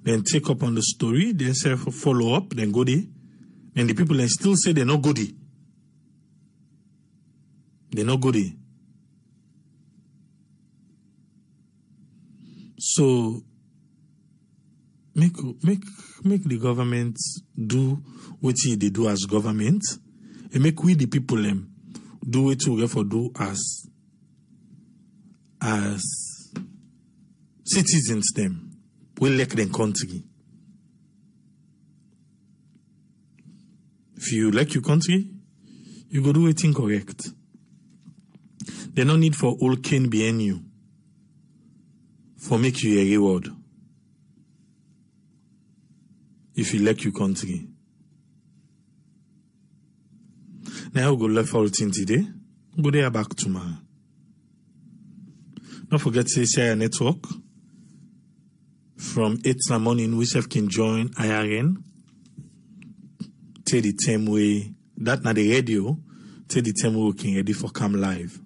then take up on the story, then self follow up, then go there. And the people then still say they're not good. They're not good. So make the government do what they do as government, and make we the people them do what we therefore do as citizens them. We like them country. If you like your country, you go do it correct. There's no need for all cane behind you for make you a reward. If you like your country. Now we'll go left all thing today. Go there back tomorrow. Don't forget to share network. From 8 in the morning, we can join IRN. Take the time way, that na the radio, take the time we can ready for come live.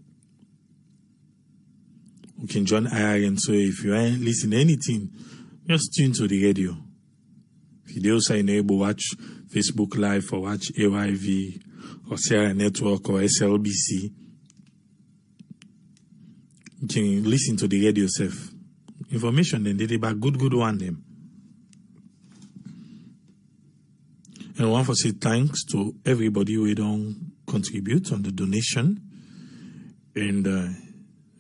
We can join IRN, so if you ain't listen to anything, just tune to the radio. If you also enable watch Facebook Live or watch AYV or Sierra Network or SLBC, you can listen to the radio self. Information then they about good one them. And I want to say thanks to everybody who don't contribute on the donation. And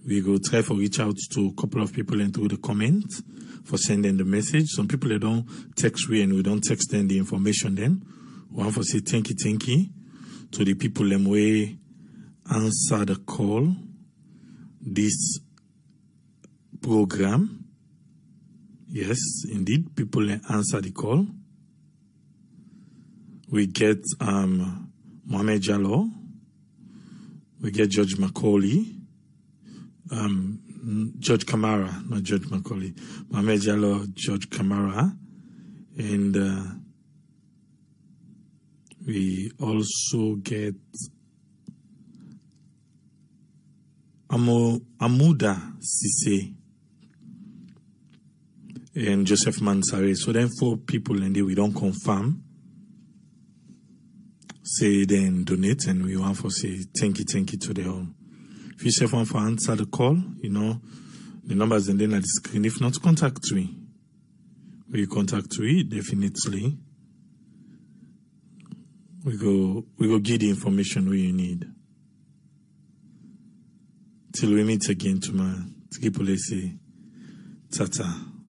we go try to reach out to a couple of people and through the comments for sending the message. Some people they don't text we and we don't text them the information then. I want to say thank you to the people them way answer the call this program. Yes, indeed, people answer the call. We get Mohamed Jallo. We get George Macaulay. George Kamara, not George Macaulay. Mohamed Jallo, George Kamara. And we also get Amuda Sise and Joseph Mansare. So then 4 people and we don't confirm. Say then donate and we want to say thank you to the all. If you say want to answer the call, you know, the numbers and then at the screen. If not, contact me. Will you contact me? Definitely. We go give the information we need. Till we meet again tomorrow. Tripoli say, tata.